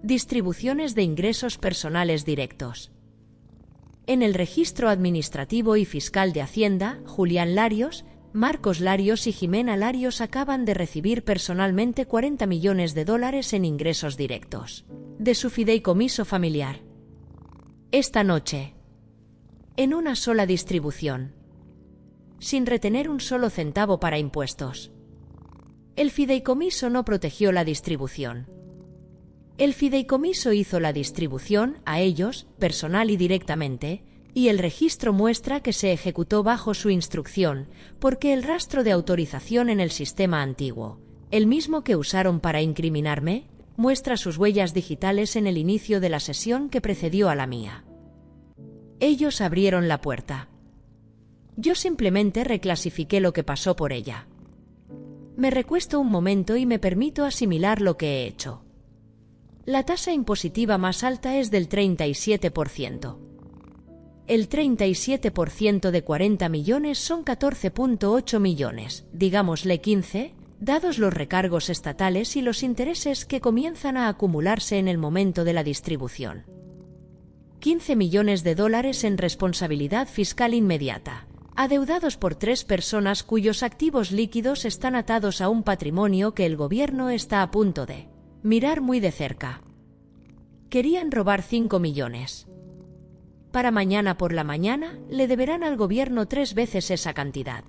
Speaker 1: Distribuciones de ingresos personales directos. En el registro administrativo y fiscal de Hacienda, Julián Larios, Marcos Larios y Jimena Larios acaban de recibir personalmente $40 millones en ingresos directos de su fideicomiso familiar. Esta noche, en una sola distribución, sin retener un solo centavo para impuestos. El fideicomiso no protegió la distribución. El fideicomiso hizo la distribución a ellos, personal y directamente, y el registro muestra que se ejecutó bajo su instrucción, porque el rastro de autorización en el sistema antiguo, el mismo que usaron para incriminarme, muestra sus huellas digitales en el inicio de la sesión que precedió a la mía. Ellos abrieron la puerta. Yo simplemente reclasifiqué lo que pasó por ella. Me recuesto un momento y me permito asimilar lo que he hecho. La tasa impositiva más alta es del 37%. El 37% de 40 millones son 14.8 millones, digámosle 15, dados los recargos estatales y los intereses que comienzan a acumularse en el momento de la distribución. $15 millones en responsabilidad fiscal inmediata, adeudados por 3 personas cuyos activos líquidos están atados a un patrimonio que el gobierno está a punto de mirar muy de cerca. Querían robar 5 millones. Para mañana por la mañana le deberán al gobierno 3 veces esa cantidad.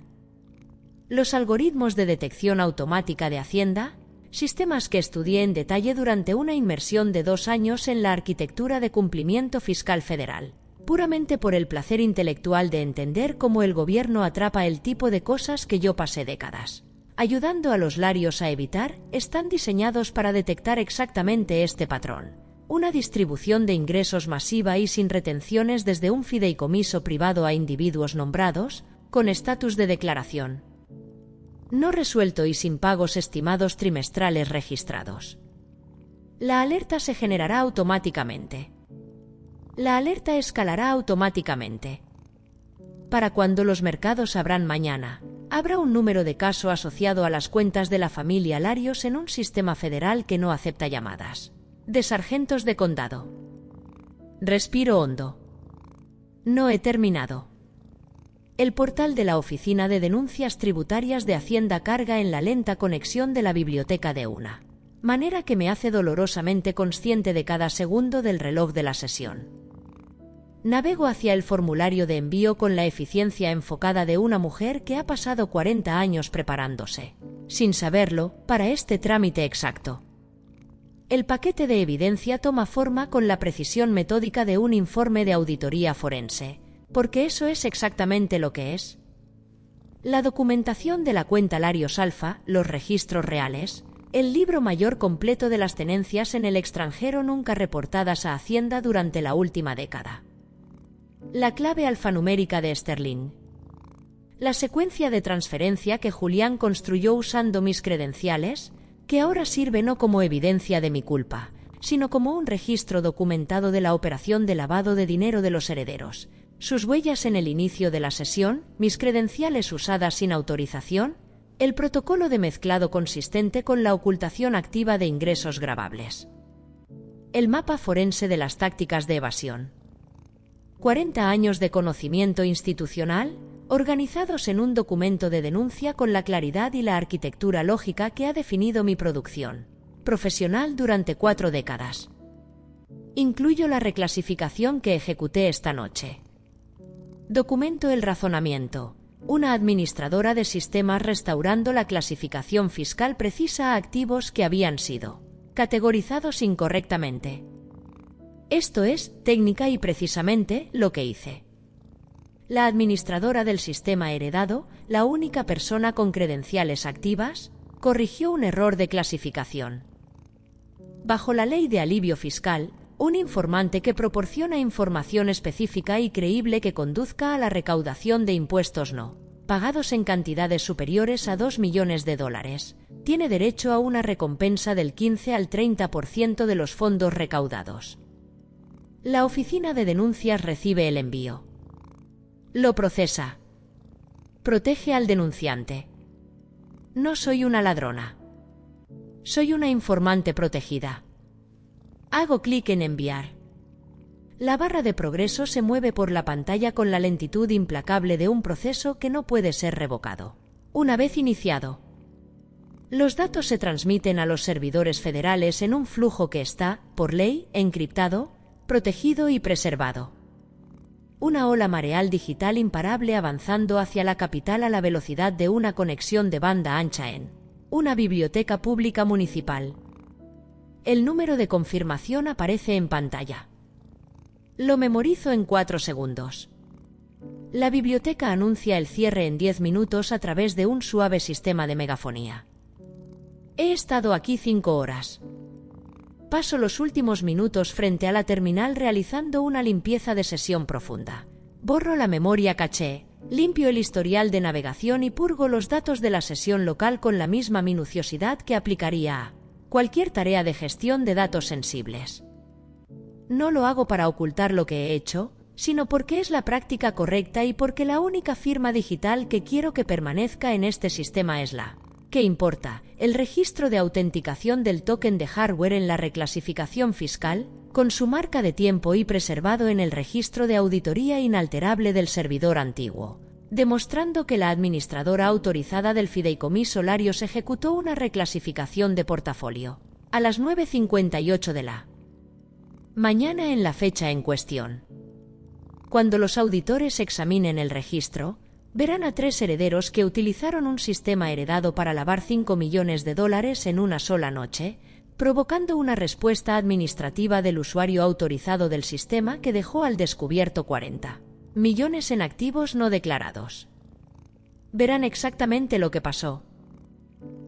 Speaker 1: Los algoritmos de detección automática de Hacienda, sistemas que estudié en detalle durante una inmersión de 2 años en la arquitectura de cumplimiento fiscal federal, puramente por el placer intelectual de entender cómo el gobierno atrapa el tipo de cosas que yo pasé décadas ayudando a los Larios a evitar, están diseñados para detectar exactamente este patrón. Una distribución de ingresos masiva y sin retenciones desde un fideicomiso privado a individuos nombrados, con estatus de declaración no resuelto y sin pagos estimados trimestrales registrados. La alerta se generará automáticamente. La alerta escalará automáticamente. Para cuando los mercados abran mañana, habrá un número de caso asociado a las cuentas de la familia Larios en un sistema federal que no acepta llamadas de sargentos de condado. Respiro hondo. No he terminado. El portal de la Oficina de Denuncias Tributarias de Hacienda carga en la lenta conexión de la biblioteca de una manera que me hace dolorosamente consciente de cada segundo del reloj de la sesión. Navego hacia el formulario de envío con la eficiencia enfocada de una mujer que ha pasado 40 años preparándose, sin saberlo, para este trámite exacto. El paquete de evidencia toma forma con la precisión metódica de un informe de auditoría forense, porque eso es exactamente lo que es. La documentación de la cuenta Larios Alfa, los registros reales, el libro mayor completo de las tenencias en el extranjero nunca reportadas a Hacienda durante la última década. La clave alfanumérica de Sterling. La secuencia de transferencia que Julián construyó usando mis credenciales, que ahora sirve no como evidencia de mi culpa, sino como un registro documentado de la operación de lavado de dinero de los herederos, sus huellas en el inicio de la sesión, mis credenciales usadas sin autorización, el protocolo de mezclado consistente con la ocultación activa de ingresos gravables. El mapa forense de las tácticas de evasión. 40 años de conocimiento institucional, organizados en un documento de denuncia con la claridad y la arquitectura lógica que ha definido mi producción profesional durante 4 décadas. Incluyo la reclasificación que ejecuté esta noche. Documento el razonamiento. Una administradora de sistemas restaurando la clasificación fiscal precisa a activos que habían sido categorizados incorrectamente. Esto es, técnica y precisamente, lo que hice. La administradora del sistema heredado, la única persona con credenciales activas, corrigió un error de clasificación. Bajo la ley de alivio fiscal, un informante que proporciona información específica y creíble que conduzca a la recaudación de impuestos no pagados en cantidades superiores a $2 millones, tiene derecho a una recompensa del 15 al 30% de los fondos recaudados. La oficina de denuncias recibe el envío. Lo procesa. Protege al denunciante. No soy una ladrona. Soy una informante protegida. Hago clic en enviar. La barra de progreso se mueve por la pantalla con la lentitud implacable de un proceso que no puede ser revocado. Una vez iniciado, los datos se transmiten a los servidores federales en un flujo que está, por ley, encriptado, protegido y preservado. Una ola mareal digital imparable avanzando hacia la capital a la velocidad de una conexión de banda ancha en una biblioteca pública municipal. El número de confirmación aparece en pantalla. Lo memorizo en 4 segundos. La biblioteca anuncia el cierre en 10 minutos a través de un suave sistema de megafonía. He estado aquí 5 horas. Paso los últimos minutos frente a la terminal realizando una limpieza de sesión profunda. Borro la memoria caché, limpio el historial de navegación y purgo los datos de la sesión local con la misma minuciosidad que aplicaría a cualquier tarea de gestión de datos sensibles. No lo hago para ocultar lo que he hecho, sino porque es la práctica correcta y porque la única firma digital que quiero que permanezca en este sistema es la ¿qué importa? El registro de autenticación del token de hardware en la reclasificación fiscal, con su marca de tiempo y preservado en el registro de auditoría inalterable del servidor antiguo, demostrando que la administradora autorizada del fideicomiso Larios ejecutó una reclasificación de portafolio a las 9:58 de la mañana en la fecha en cuestión. Cuando los auditores examinen el registro, verán a 3 herederos que utilizaron un sistema heredado para lavar $5 millones en una sola noche, provocando una respuesta administrativa del usuario autorizado del sistema que dejó al descubierto 40 millones en activos no declarados. Verán exactamente lo que pasó.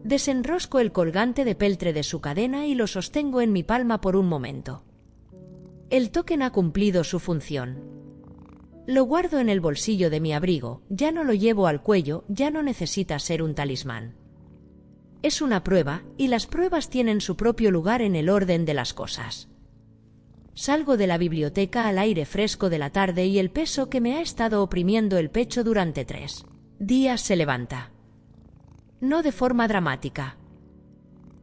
Speaker 1: Desenrosco el colgante de peltre de su cadena y lo sostengo en mi palma por un momento. El token ha cumplido su función. Lo guardo en el bolsillo de mi abrigo, ya no lo llevo al cuello, ya no necesita ser un talismán. Es una prueba, y las pruebas tienen su propio lugar en el orden de las cosas. Salgo de la biblioteca al aire fresco de la tarde y el peso que me ha estado oprimiendo el pecho durante 3 días se levanta. No de forma dramática.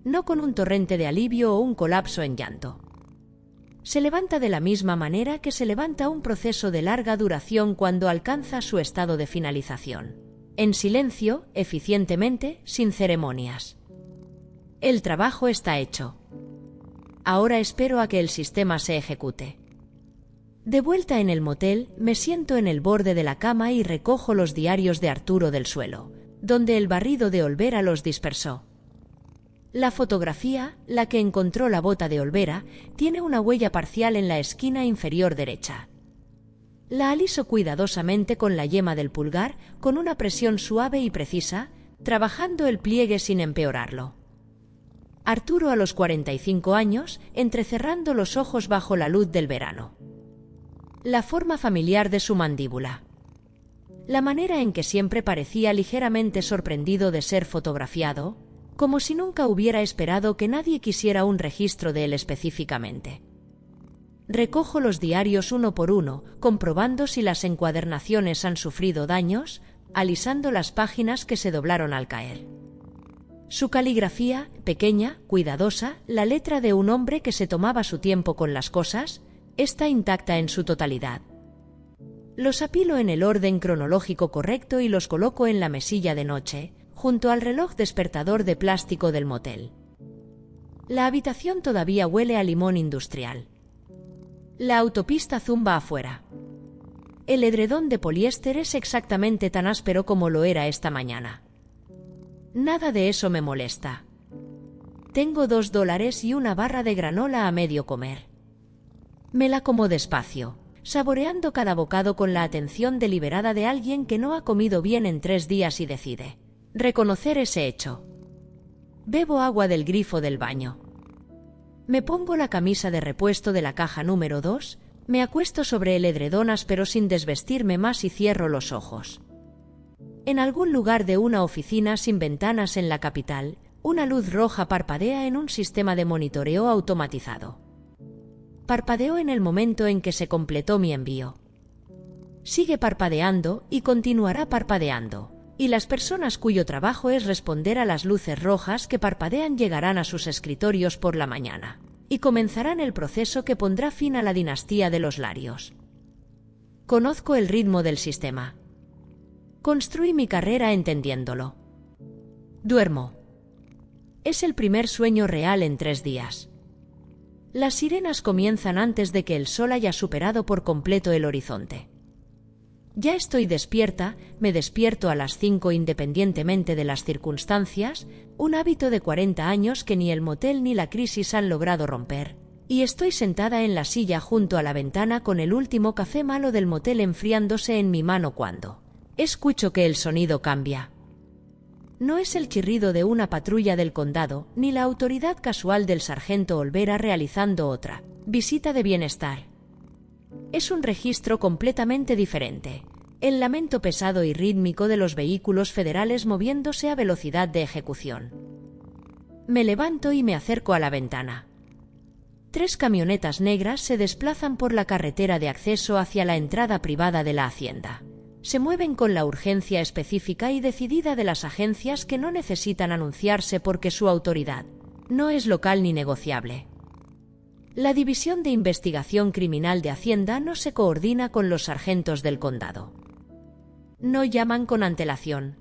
Speaker 1: No con un torrente de alivio o un colapso en llanto. Se levanta de la misma manera que se levanta un proceso de larga duración cuando alcanza su estado de finalización. En silencio, eficientemente, sin ceremonias. El trabajo está hecho. Ahora espero a que el sistema se ejecute. De vuelta en el motel, me siento en el borde de la cama y recojo los diarios de Arturo del suelo, donde el barrido de Olvera los dispersó. La fotografía, la que encontró la bota de Olvera, tiene una huella parcial en la esquina inferior derecha. La aliso cuidadosamente con la yema del pulgar, con una presión suave y precisa, trabajando el pliegue sin empeorarlo. Arturo a los 45 años, entrecerrando los ojos bajo la luz del verano. La forma familiar de su mandíbula. La manera en que siempre parecía ligeramente sorprendido de ser fotografiado, como si nunca hubiera esperado que nadie quisiera un registro de él específicamente. Recojo los diarios uno por uno, comprobando si las encuadernaciones han sufrido daños, alisando las páginas que se doblaron al caer. Su caligrafía, pequeña, cuidadosa, la letra de un hombre que se tomaba su tiempo con las cosas, está intacta en su totalidad. Los apilo en el orden cronológico correcto y los coloco en la mesilla de noche, junto al reloj despertador de plástico del motel. La habitación todavía huele a limón industrial. La autopista zumba afuera. El edredón de poliéster es exactamente tan áspero como lo era esta mañana. Nada de eso me molesta. Tengo $2 y una barra de granola a medio comer. Me la como despacio, saboreando cada bocado con la atención deliberada de alguien que no ha comido bien en 3 días y decide reconocer ese hecho. Bebo agua del grifo del baño. Me pongo la camisa de repuesto de la caja número 2, me acuesto sobre el edredón áspero sin desvestirme más y cierro los ojos. En algún lugar de una oficina sin ventanas en la capital, una luz roja parpadea en un sistema de monitoreo automatizado. Parpadeó en el momento en que se completó mi envío. Sigue parpadeando y continuará parpadeando, y las personas cuyo trabajo es responder a las luces rojas que parpadean llegarán a sus escritorios por la mañana, y comenzarán el proceso que pondrá fin a la dinastía de los Larios. Conozco el ritmo del sistema. Construí mi carrera entendiéndolo. Duermo. Es el primer sueño real en 3 días. Las sirenas comienzan antes de que el sol haya superado por completo el horizonte. Ya estoy despierta, me despierto a las 5 independientemente de las circunstancias, un hábito de 40 años que ni el motel ni la crisis han logrado romper. Y estoy sentada en la silla junto a la ventana con el último café malo del motel enfriándose en mi mano cuando escucho que el sonido cambia. No es el chirrido de una patrulla del condado, ni la autoridad casual del sargento Olvera realizando otra visita de bienestar. Es un registro completamente diferente, el lamento pesado y rítmico de los vehículos federales moviéndose a velocidad de ejecución. Me levanto y me acerco a la ventana. 3 camionetas negras se desplazan por la carretera de acceso hacia la entrada privada de la hacienda. Se mueven con la urgencia específica y decidida de las agencias que no necesitan anunciarse porque su autoridad no es local ni negociable. La División de Investigación Criminal de Hacienda no se coordina con los sargentos del condado. No llaman con antelación.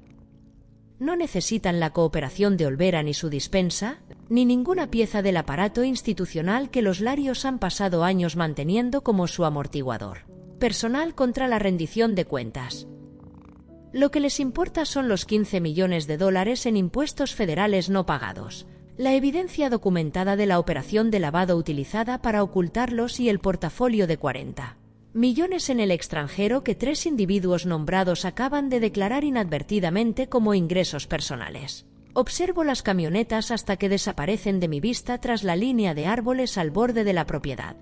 Speaker 1: No necesitan la cooperación de Olvera ni su dispensa, ni ninguna pieza del aparato institucional que los Larios han pasado años manteniendo como su amortiguador personal contra la rendición de cuentas. Lo que les importa son los 15 millones de dólares en impuestos federales no pagados, la evidencia documentada de la operación de lavado utilizada para ocultarlos y el portafolio de 40 millones en el extranjero que 3 individuos nombrados acaban de declarar inadvertidamente como ingresos personales. Observo las camionetas hasta que desaparecen de mi vista tras la línea de árboles al borde de la propiedad.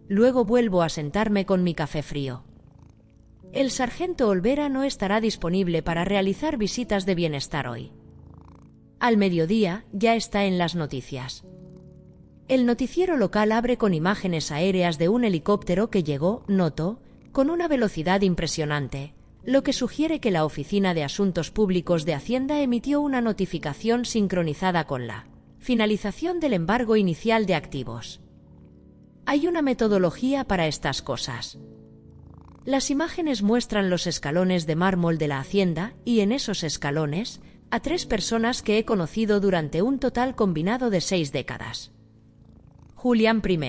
Speaker 1: Luego vuelvo a sentarme con mi café frío. El sargento Olvera no estará disponible para realizar visitas de bienestar hoy. Al mediodía ya está en las noticias. El noticiero local abre con imágenes aéreas de un helicóptero que llegó, noto, con una velocidad impresionante, lo que sugiere que la Oficina de Asuntos Públicos de Hacienda emitió una notificación sincronizada con la finalización del embargo inicial de activos. Hay una metodología para estas cosas. Las imágenes muestran los escalones de mármol de la hacienda y en esos escalones, a 3 personas que he conocido durante un total combinado de 6 décadas. Julián I.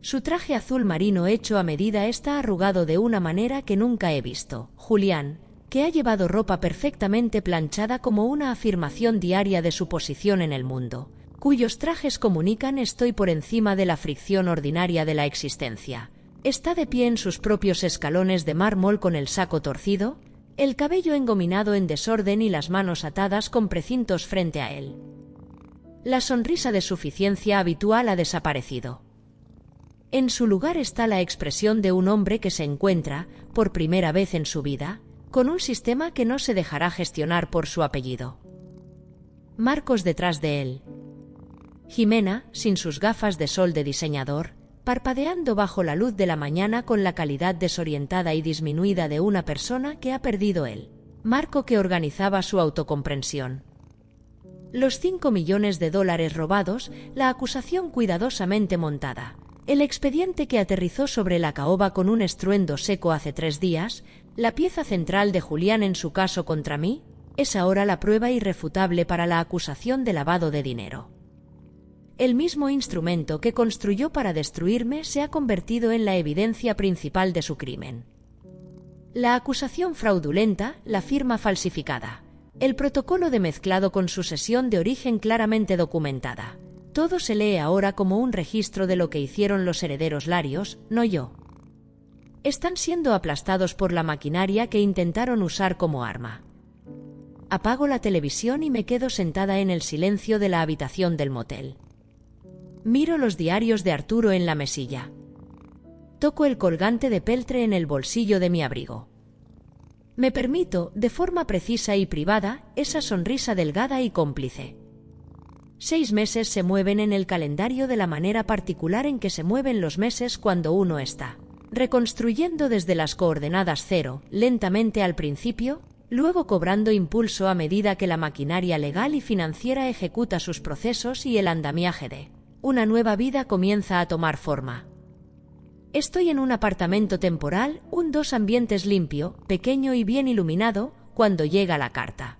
Speaker 1: Su traje azul marino hecho a medida está arrugado de una manera que nunca he visto. Julián, que ha llevado ropa perfectamente planchada como una afirmación diaria de su posición en el mundo, cuyos trajes comunican estoy por encima de la fricción ordinaria de la existencia. Está de pie en sus propios escalones de mármol con el saco torcido, el cabello engominado en desorden y las manos atadas con precintos frente a él. La sonrisa de suficiencia habitual ha desaparecido. En su lugar está la expresión de un hombre que se encuentra, por primera vez en su vida, con un sistema que no se dejará gestionar por su apellido. Marcos detrás de él. Jimena, sin sus gafas de sol de diseñador, parpadeando bajo la luz de la mañana con la calidad desorientada y disminuida de una persona que ha perdido el marco que organizaba su autocomprensión. Los 5 millones de dólares robados, la acusación cuidadosamente montada, el expediente que aterrizó sobre la caoba con un estruendo seco hace 3 días, la pieza central de Julián en su caso contra mí, es ahora la prueba irrefutable para la acusación de lavado de dinero. El mismo instrumento que construyó para destruirme se ha convertido en la evidencia principal de su crimen. La acusación fraudulenta, la firma falsificada, el protocolo de mezclado con su sesión de origen claramente documentada, Todo se lee ahora como un registro de lo que hicieron los herederos Larios, no yo. Están siendo aplastados por la maquinaria que intentaron usar como arma. Apago la televisión y me quedo sentada en el silencio de la habitación del motel. Miro los diarios de Arturo en la mesilla. Toco el colgante de peltre en el bolsillo de mi abrigo. Me permito, de forma precisa y privada, esa sonrisa delgada y cómplice. 6 meses se mueven en el calendario de la manera particular en que se mueven los meses cuando uno está reconstruyendo desde las coordenadas cero, lentamente al principio, luego cobrando impulso a medida que la maquinaria legal y financiera ejecuta sus procesos y el andamiaje de una nueva vida comienza a tomar forma. Estoy en un apartamento temporal, un 2 ambientes limpio, pequeño y bien iluminado, cuando llega la carta.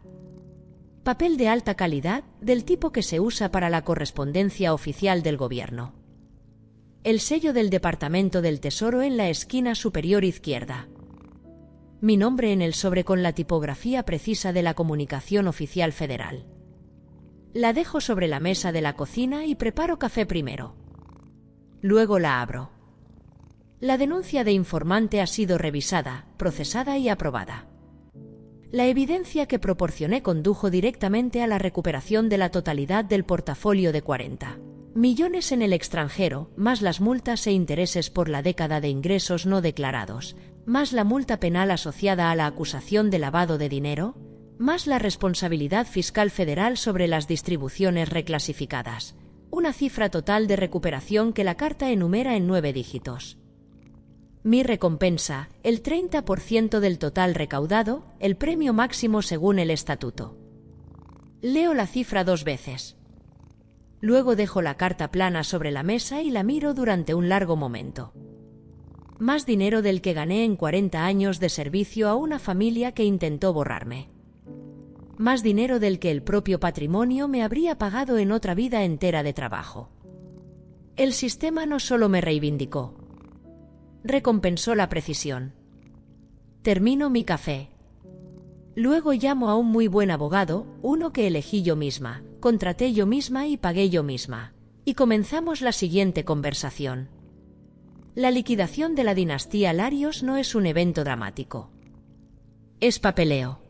Speaker 1: Papel de alta calidad, del tipo que se usa para la correspondencia oficial del gobierno. El sello del Departamento del Tesoro en la esquina superior izquierda. Mi nombre en el sobre con la tipografía precisa de la comunicación oficial federal. La dejo sobre la mesa de la cocina y preparo café primero. Luego la abro. La denuncia de informante ha sido revisada, procesada y aprobada. La evidencia que proporcioné condujo directamente a la recuperación de la totalidad del portafolio de 40 millones en el extranjero, más las multas e intereses por la década de ingresos no declarados, más la multa penal asociada a la acusación de lavado de dinero, más la responsabilidad fiscal federal sobre las distribuciones reclasificadas. Una cifra total de recuperación que la carta enumera en 9 dígitos. Mi recompensa, el 30% del total recaudado, el premio máximo según el estatuto. Leo la cifra 2 veces. Luego dejo la carta plana sobre la mesa y la miro durante un largo momento. Más dinero del que gané en 40 años de servicio a una familia que intentó borrarme. Más dinero del que el propio patrimonio me habría pagado en otra vida entera de trabajo. El sistema no solo me reivindicó, recompensó la precisión. Termino mi café. Luego llamo a un muy buen abogado, uno que elegí yo misma, contraté yo misma y pagué yo misma. Y comenzamos la siguiente conversación. La liquidación de la dinastía Larios no es un evento dramático. Es papeleo.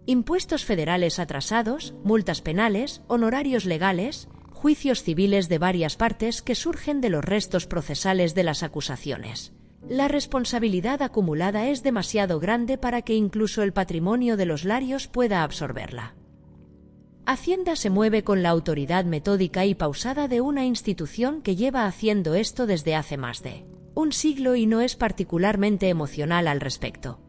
Speaker 1: Impuestos federales atrasados, multas penales, honorarios legales, juicios civiles de varias partes que surgen de los restos procesales de las acusaciones. La responsabilidad acumulada es demasiado grande para que incluso el patrimonio de los Larios pueda absorberla. Hacienda se mueve con la autoridad metódica y pausada de una institución que lleva haciendo esto desde hace más de un siglo y no es particularmente emocional al respecto.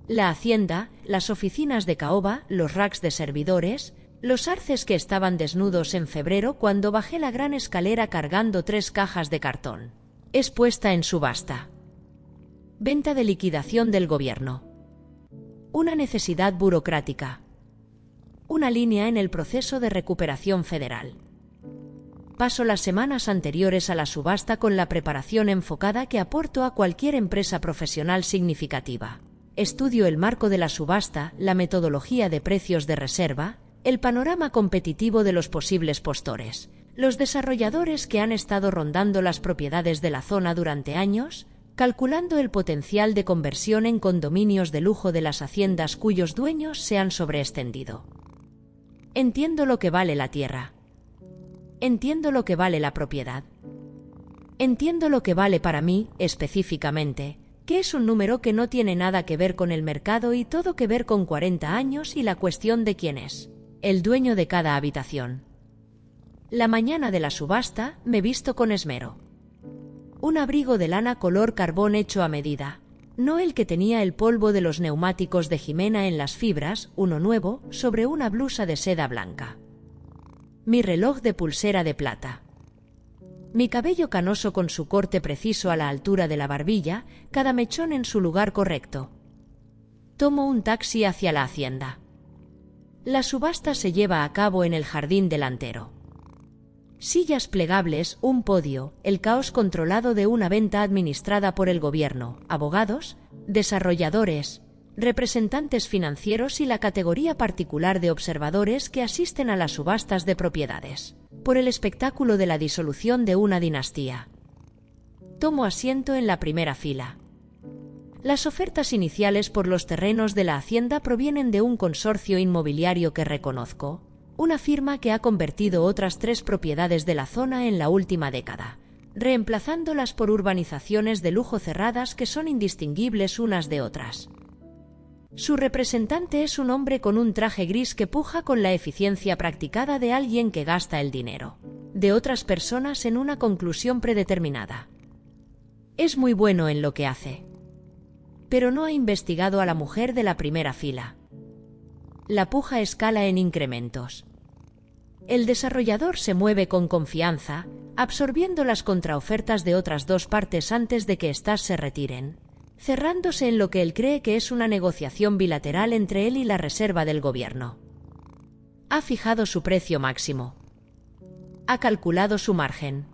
Speaker 1: La Hacienda, las oficinas de caoba, los racks de servidores, los arces que estaban desnudos en febrero cuando bajé la gran escalera cargando 3 cajas de cartón. Es puesta en subasta. Venta de liquidación del gobierno. Una necesidad burocrática. Una línea en el proceso de recuperación federal. Paso las semanas anteriores a la subasta con la preparación enfocada que aporto a cualquier empresa profesional significativa. Estudio el marco de la subasta, la metodología de precios de reserva, el panorama competitivo de los posibles postores, los desarrolladores que han estado rondando las propiedades de la zona durante años, calculando el potencial de conversión en condominios de lujo de las haciendas cuyos dueños se han sobreextendido. Entiendo lo que vale la tierra. Entiendo lo que vale la propiedad. Entiendo lo que vale para mí, específicamente, que es un número que no tiene nada que ver con el mercado y todo que ver con 40 años y la cuestión de quién es el dueño de cada habitación. La mañana de la subasta me visto con esmero. Un abrigo de lana color carbón hecho a medida, no el que tenía el polvo de los neumáticos de Jimena en las fibras, uno nuevo, sobre una blusa de seda blanca. Mi reloj de pulsera de plata. Mi cabello canoso con su corte preciso a la altura de la barbilla, cada mechón en su lugar correcto. Tomo un taxi hacia la hacienda. La subasta se lleva a cabo en el jardín delantero. Sillas plegables, un podio, el caos controlado de una venta administrada por el gobierno, abogados, desarrolladores, representantes financieros y la categoría particular de observadores que asisten a las subastas de propiedades, por el espectáculo de la disolución de una dinastía. Tomo asiento en la primera fila. Las ofertas iniciales por los terrenos de la hacienda provienen de un consorcio inmobiliario que reconozco, una firma que ha convertido otras 3 propiedades de la zona en la última década, reemplazándolas por urbanizaciones de lujo cerradas que son indistinguibles unas de otras. Su representante es un hombre con un traje gris que puja con la eficiencia practicada de alguien que gasta el dinero de otras personas en una conclusión predeterminada. Es muy bueno en lo que hace, pero no ha investigado a la mujer de la primera fila. La puja escala en incrementos. El desarrollador se mueve con confianza, absorbiendo las contraofertas de otras 2 partes antes de que éstas se retiren, cerrándose en lo que él cree que es una negociación bilateral entre él y la reserva del gobierno. Ha fijado su precio máximo. Ha calculado su margen.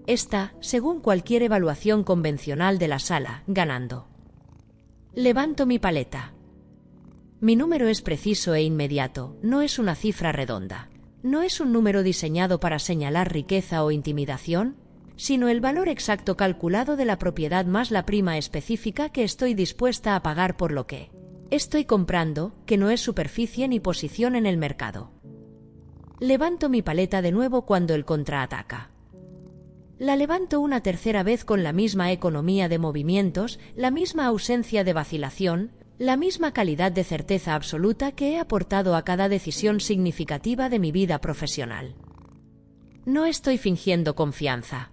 Speaker 1: Está, según cualquier evaluación convencional de la sala, ganando. Levanto mi paleta. Mi número es preciso e inmediato, no es una cifra redonda. No es un número diseñado para señalar riqueza o intimidación, sino el valor exacto calculado de la propiedad más la prima específica que estoy dispuesta a pagar por lo que estoy comprando, que no es superficie ni posición en el mercado. Levanto mi paleta de nuevo cuando él contraataca. La levanto una tercera vez con la misma economía de movimientos, la misma ausencia de vacilación, la misma calidad de certeza absoluta que he aportado a cada decisión significativa de mi vida profesional. No estoy fingiendo confianza.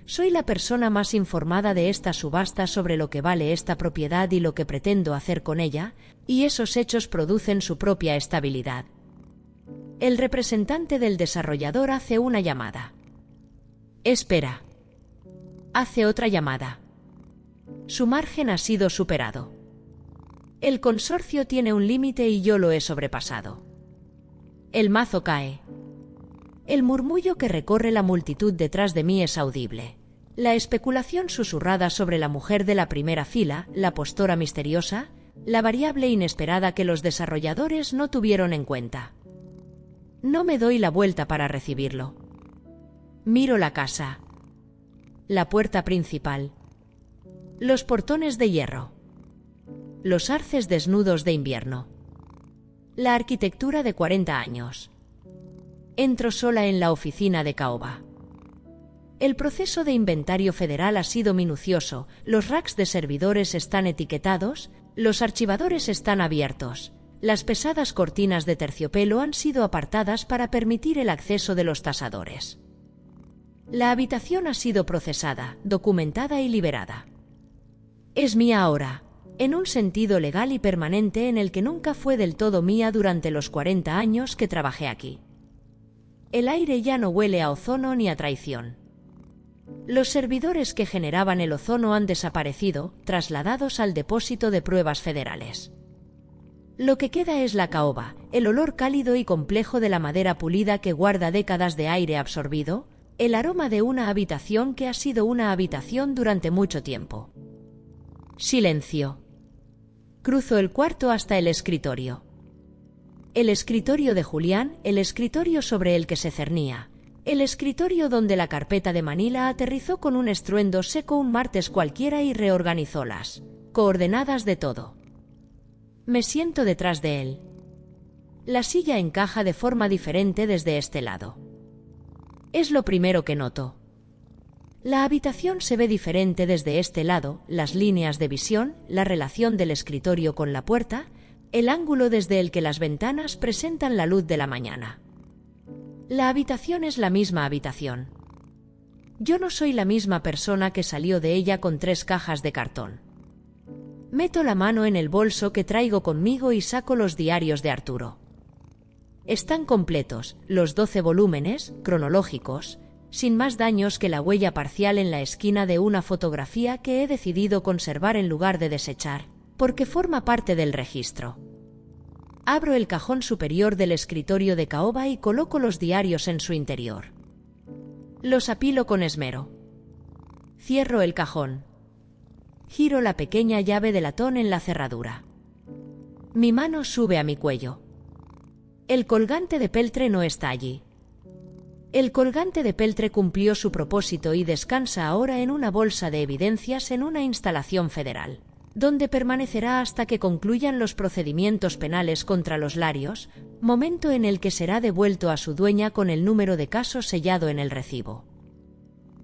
Speaker 1: Soy la persona más informada de esta subasta sobre lo que vale esta propiedad y lo que pretendo hacer con ella, y esos hechos producen su propia estabilidad. El representante del desarrollador hace una llamada. Espera. Hace otra llamada. Su margen ha sido superado. El consorcio tiene un límite y yo lo he sobrepasado. El mazo cae. El murmullo que recorre la multitud detrás de mí es audible. La especulación susurrada sobre la mujer de la primera fila, la postora misteriosa, la variable inesperada que los desarrolladores no tuvieron en cuenta. No me doy la vuelta para recibirlo. Miro la casa. La puerta principal. Los portones de hierro. Los arces desnudos de invierno. La arquitectura de 40 años. Entro sola en la oficina de Caoba. El proceso de inventario federal ha sido minucioso, los racks de servidores están etiquetados, los archivadores están abiertos, las pesadas cortinas de terciopelo han sido apartadas para permitir el acceso de los tasadores. La habitación ha sido procesada, documentada y liberada. Es mía ahora, en un sentido legal y permanente en el que nunca fue del todo mía durante los 40 años que trabajé aquí. El aire ya no huele a ozono ni a traición. Los servidores que generaban el ozono han desaparecido, trasladados al depósito de pruebas federales. Lo que queda es la caoba, el olor cálido y complejo de la madera pulida que guarda décadas de aire absorbido, el aroma de una habitación que ha sido una habitación durante mucho tiempo. Silencio. Cruzo el cuarto hasta el escritorio. El escritorio de Julián, el escritorio sobre el que se cernía. El escritorio donde la carpeta de Manila aterrizó con un estruendo seco un martes cualquiera y reorganizó las coordenadas de todo. Me siento detrás de él. La silla encaja de forma diferente desde este lado. Es lo primero que noto. La habitación se ve diferente desde este lado, las líneas de visión, la relación del escritorio con la puerta, el ángulo desde el que las ventanas presentan la luz de la mañana. La habitación es la misma habitación. Yo no soy la misma persona que salió de ella con 3 cajas de cartón. Meto la mano en el bolso que traigo conmigo y saco los diarios de Arturo. Están completos, los 12 volúmenes, cronológicos, sin más daños que la huella parcial en la esquina de una fotografía que he decidido conservar en lugar de desechar, porque forma parte del registro. Abro el cajón superior del escritorio de caoba y coloco los diarios en su interior. Los apilo con esmero. Cierro el cajón. giro la pequeña llave de latón en la cerradura. Mi mano sube a mi cuello. El colgante de peltre no está allí. El colgante de peltre cumplió su propósito y descansa ahora en una bolsa de evidencias en una instalación federal, donde permanecerá hasta que concluyan los procedimientos penales contra los Larios, momento en el que será devuelto a su dueña con el número de caso sellado en el recibo.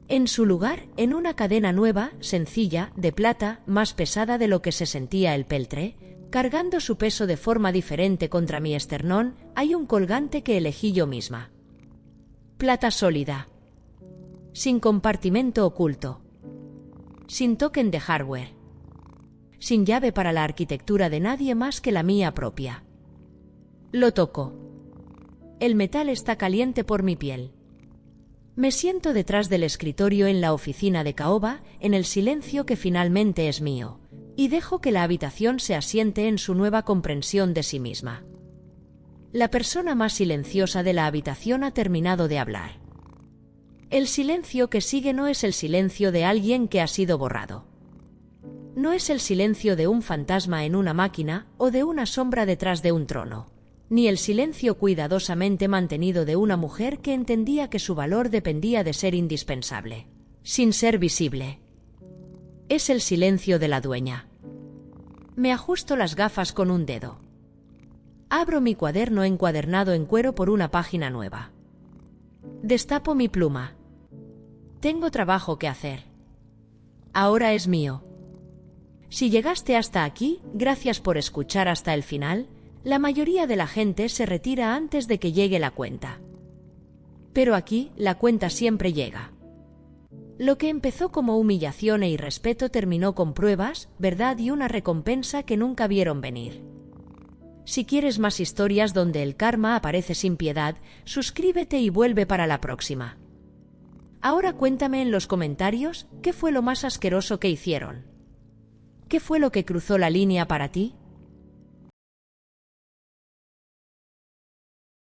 Speaker 1: En su lugar, en una cadena nueva, sencilla, de plata, más pesada de lo que se sentía el peltre, cargando su peso de forma diferente contra mi esternón, hay un colgante que elegí yo misma. Plata sólida. Sin compartimento oculto. Sin token de hardware. Sin llave para la arquitectura de nadie más que la mía propia. Lo toco. El metal está caliente por mi piel. Me siento detrás del escritorio en la oficina de caoba, en el silencio que finalmente es mío, y dejo que la habitación se asiente en su nueva comprensión de sí misma. La persona más silenciosa de la habitación ha terminado de hablar. El silencio que sigue no es el silencio de alguien que ha sido borrado. No es el silencio de un fantasma en una máquina o de una sombra detrás de un trono, ni el silencio cuidadosamente mantenido de una mujer que entendía que su valor dependía de ser indispensable, sin ser visible. Es el silencio de la dueña. Me ajusto las gafas con un dedo. Abro mi cuaderno encuadernado en cuero por una página nueva. Destapo mi pluma. Tengo trabajo que hacer. Ahora es mío. Si llegaste hasta aquí, gracias por escuchar hasta el final. La mayoría de la gente se retira antes de que llegue la cuenta. Pero aquí, la cuenta siempre llega. Lo que empezó como humillación e irrespeto terminó con pruebas, verdad y una recompensa que nunca vieron venir. Si quieres más historias donde el karma aparece sin piedad, suscríbete y vuelve para la próxima. Ahora cuéntame en los comentarios qué fue lo más asqueroso que hicieron. ¿Qué fue lo que cruzó la línea para ti?